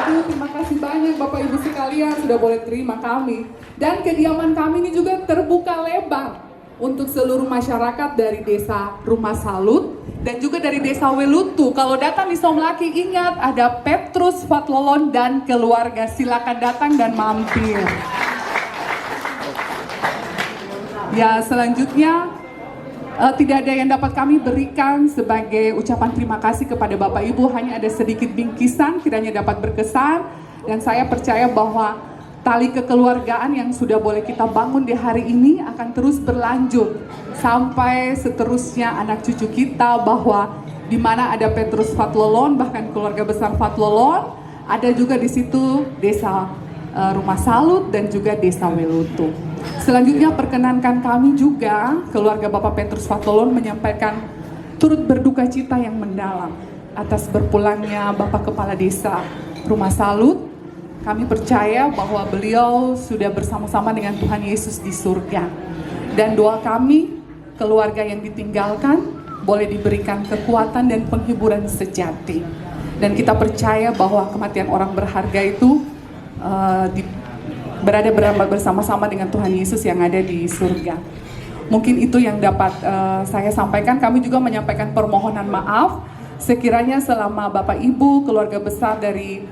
Aduh, terima kasih banyak Bapak Ibu sekalian sudah boleh terima kami. Dan kediaman kami ini juga terbuka lebar untuk seluruh masyarakat dari Desa Rumah Salut dan juga dari Desa Welutu. Kalau datang di Somlaki, ingat ada Petrus Fatlolon dan keluarga. Silakan datang dan mampir. Ya, selanjutnya tidak ada yang dapat kami berikan sebagai ucapan terima kasih kepada Bapak Ibu, hanya ada sedikit bingkisan kiranya dapat berkesan, dan saya percaya bahwa tali kekeluargaan yang sudah boleh kita bangun di hari ini akan terus berlanjut sampai seterusnya anak cucu kita, bahwa di mana ada Petrus Fatlolon, bahkan keluarga besar Fatlolon, ada juga di situ desa Rumah Salut dan juga desa Welutu. Selanjutnya perkenankan kami juga keluarga Bapak Petrus Fatlolon menyampaikan turut berduka cita yang mendalam atas berpulangnya Bapak Kepala Desa Rumah Salut. Kami percaya bahwa beliau sudah bersama-sama dengan Tuhan Yesus di surga. Dan doa kami, keluarga yang ditinggalkan boleh diberikan kekuatan dan penghiburan sejati. Dan kita percaya bahwa kematian orang berharga itu berada bersama-sama dengan Tuhan Yesus yang ada di surga. Mungkin itu yang dapat saya sampaikan. Kami juga menyampaikan permohonan maaf sekiranya selama Bapak Ibu, keluarga besar dari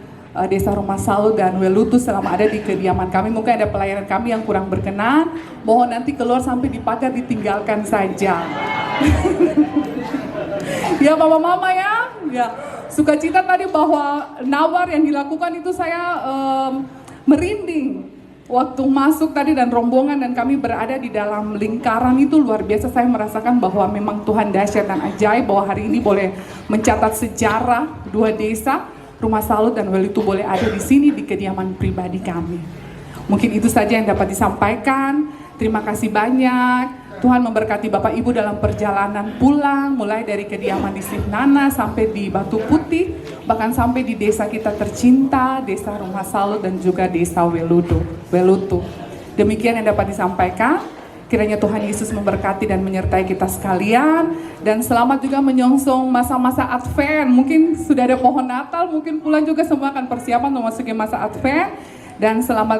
Desa Rumah Salut dan Welutu selama ada di kediaman kami, mungkin ada pelayanan kami yang kurang berkenan, mohon nanti keluar sampai di pagar ditinggalkan saja. Ya mama-mama ya, sukacita tadi bahwa nawar yang dilakukan itu saya merinding waktu masuk tadi dan rombongan, dan kami berada di dalam lingkaran itu luar biasa. Saya merasakan bahwa memang Tuhan dahsyat dan ajaib, bahwa hari ini boleh mencatat sejarah dua desa Rumah Salut dan Welutu boleh ada di sini di kediaman pribadi kami. Mungkin itu saja yang dapat disampaikan. Terima kasih banyak. Tuhan memberkati Bapak Ibu dalam perjalanan pulang, mulai dari kediaman di Sihnana sampai di Batu Putih, bahkan sampai di desa kita tercinta, Desa Rumah Salut dan juga Desa Welutu. Demikian yang dapat disampaikan. Kiranya Tuhan Yesus memberkati dan menyertai kita sekalian. Dan selamat juga menyongsong masa-masa Advent. Mungkin sudah ada pohon Natal, mungkin pulang juga semua akan persiapan memasuki masa Advent. Dan selamat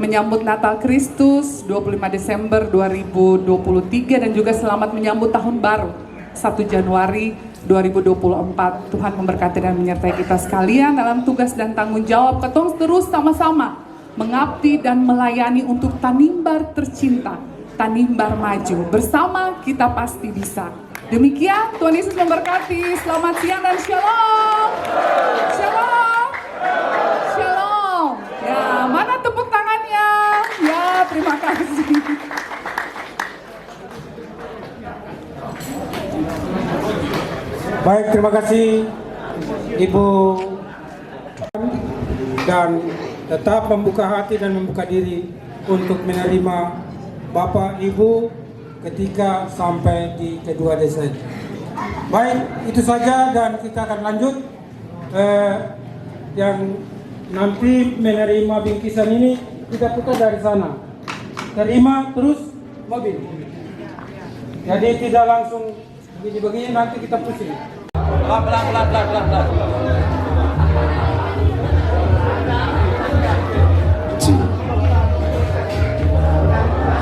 menyambut Natal Kristus 25 Desember 2023, dan juga selamat menyambut tahun baru 1 Januari 2024. Tuhan memberkati dan menyertai kita sekalian dalam tugas dan tanggung jawab ketong terus sama-sama mengabdi dan melayani untuk Tanimbar tercinta, Tanimbar maju. Bersama kita pasti bisa. Demikian, Tuhan Yesus memberkati. Selamat siang dan shalom. Shalom. Shalom. Ya, mana tepuk tangannya? Ya, terima kasih. Baik, terima kasih Ibu, dan tetap membuka hati dan membuka diri untuk menerima Bapak Ibu ketika sampai di kedua desa. Baik, itu saja, dan kita akan lanjut. Yang nanti menerima bingkisan ini kita putar dari sana, terima terus mobil. Jadi tidak langsung begini-begini, nanti kita pusing. Pelan.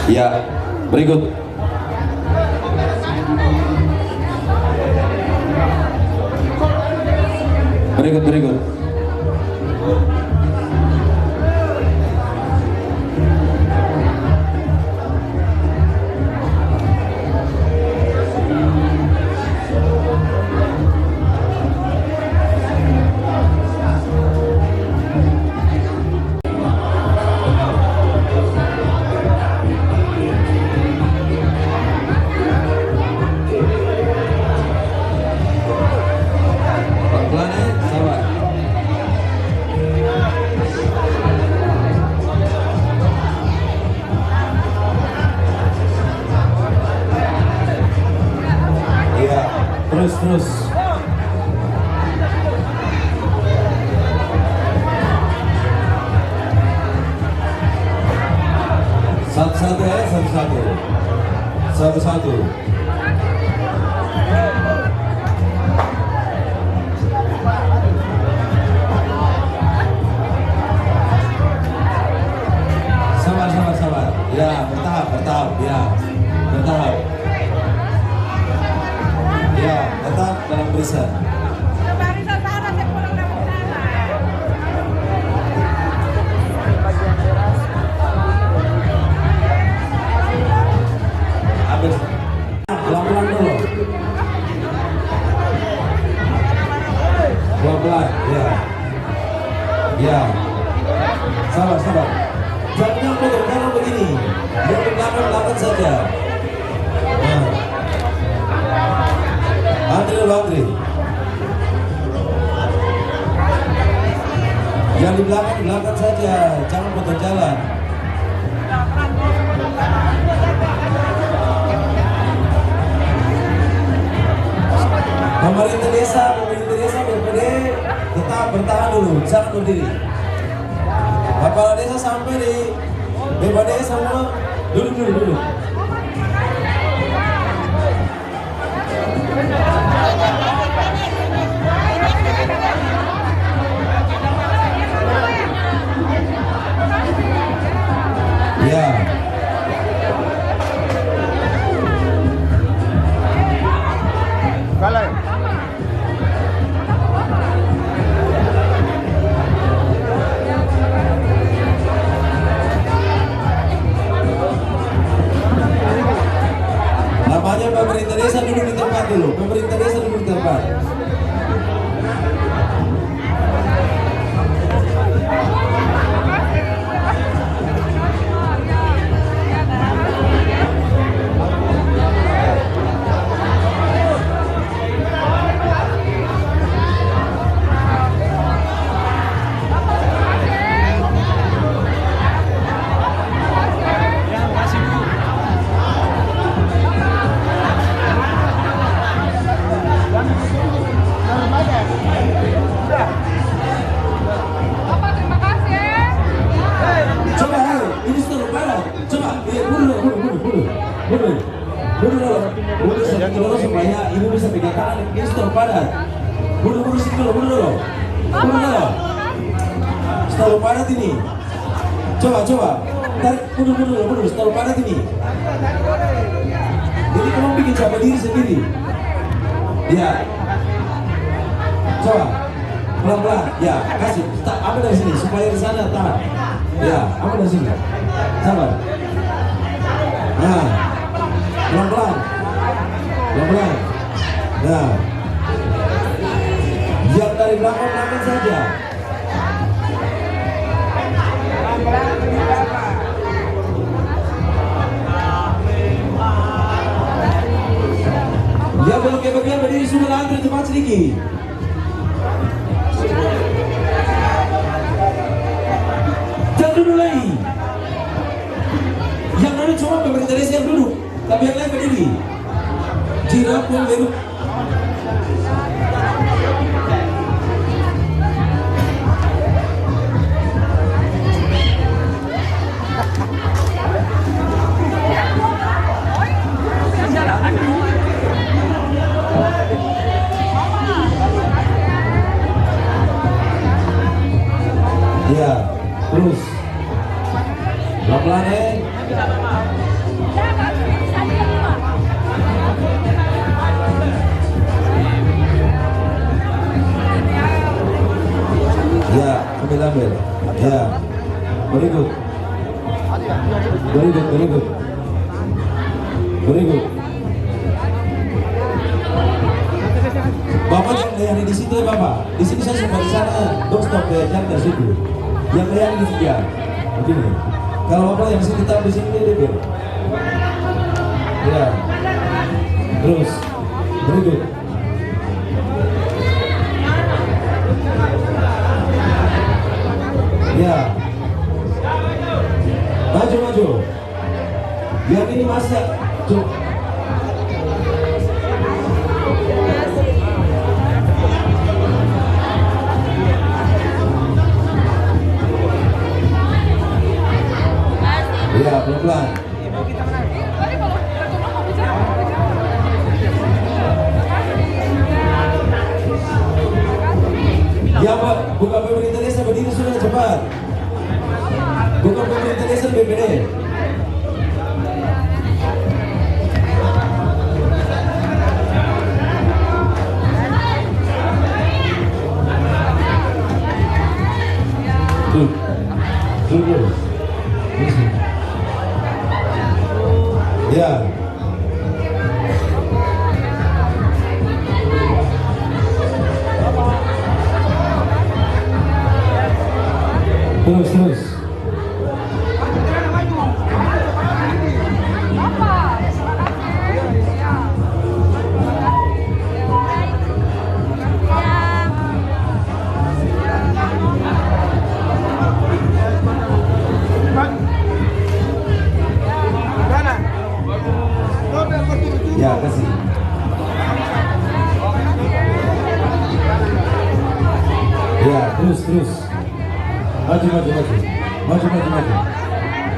Ya, berikut. Berikut. Terus. Satu-satu ya, satu-satu. Sabar. Ya, bertahap. Ya, bertahap. Ya, tetap dalam barisan. Habis. silakan saja, jangan potong jalan. Pemerintah desa BPD tetap bertahan dulu, jangan berdiri. Kepala desa sampai di BPD semua duduk. Ya. Namanya pemerintah desa duduk di tempat dulu. Pemerintah desa duduk di tempat. Mundur supaya ibu bisa pegang tangan ini stop padat. Mundur situ dulu. Stop padat ini. Coba. Tarik mundur stop padat ini. Jadi kamu bikin siapa diri sendiri. Ya. Coba. Pelan-pelan. Ya, kasih. Ambil dari sini supaya di sana tahan. Ya, ambil dari sini. Sabar. Nah. Pelan-pelan. Nah, yang dari belakang saja. Ya belum kayak bagian berdiri sudah antri cepat sedikit. Jangan duduk lagi. Yang lain cuma pemerintah desa yang duduk, tapi yang lain berdiri. Jirap pun belum. Ya, terus pelan-pelan ya, ambil. Ya, very good. Bapak yang layani di situ ya Bapak. Di sini saya sudah di sana. Don't stop ya, jangan dari situ. Yang layani di sini ya. Begini. Kalau Bapak yang sini tetap di sini dia. Ya. Terus, very good. Ya. Maju. Yang ini masak. Ya, pelan-pelan. Ya Pak, bukan pemerintah desa berdiri sudah cepat. Bukan pemerintah desa BPD. Tuh. Ya. Terus. terus. Maju.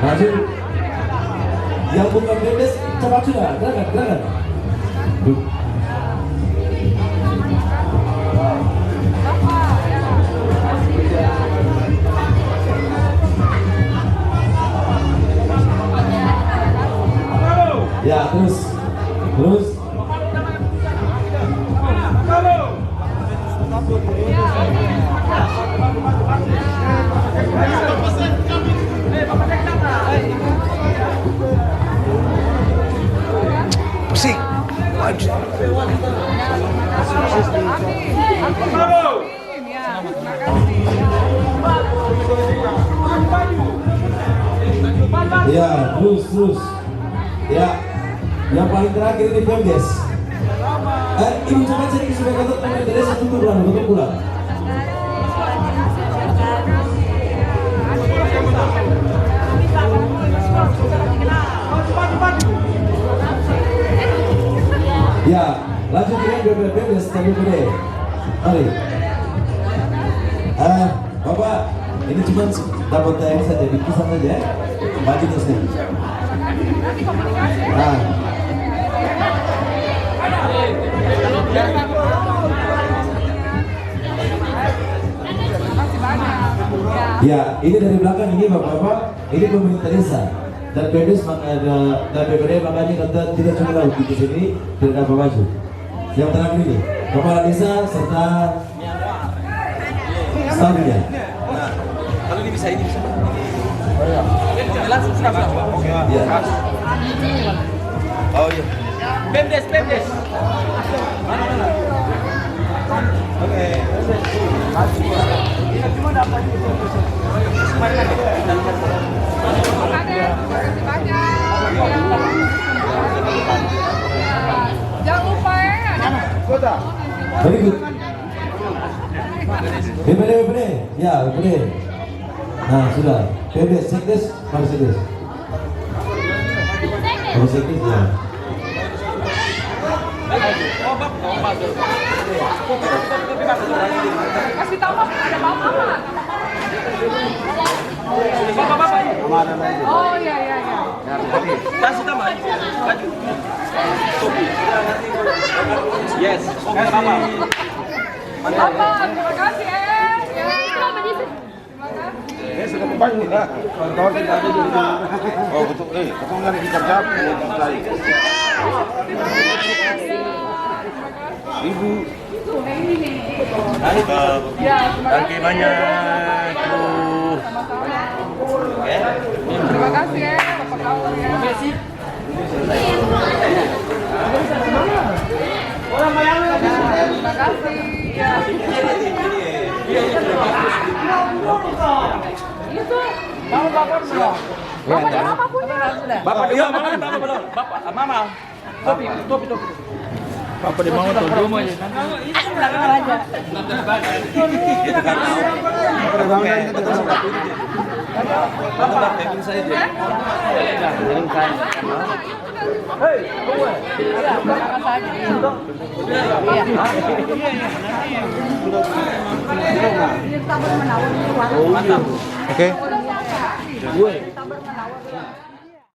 Maju. Yang bukan BMS cepat sudah, gerakan. Ya, terus. Pusing. Ya, terus. Ya, yang paling terakhir ini Pemdes. Ibu coba cari supaya kata pemerintah desa tutup pulang. Ya, lanjut dengan Pemdes BPD. Mari. Bapak, ini cuma dapat tayang saja, bingkisan saja. Maju terus nih. Ya, ini dari belakang ini Bapak-Bapak, ini pemerintah desa dan BPD makanya kata tidak cuma laut di sini tidak apa maju. Yang terakhir ini kepala desa serta stafnya. Kalau ini bisa. Jelas sudah. Ya. Oh iya. Pemdes. Mana? Oke. Cuma dapat itu. Jangan lupa ya. Very good. BPD. Ya, BPD. Nah, sudah. Pemdes, sekdes, harus sekdes. Harus sekdes ya. Kasih tahu ada bapak. Oh iya. Kasih tahu maju. Yes. Bapak, terima kasih Sudah banyak lah. Kawan-kawan kita ada di rumah. Oh betul. Ketemu lagi jam-jam. Ibu. Terima banyak. Terima kasih ya, Bapak Kaur ya. Terima kasih. Itu Bapak belum. Bapak Mama punya. Bapak belum. Bapak Mama. Topi. Apa di bawah tuh rumah aja. Belakang aja. Oke.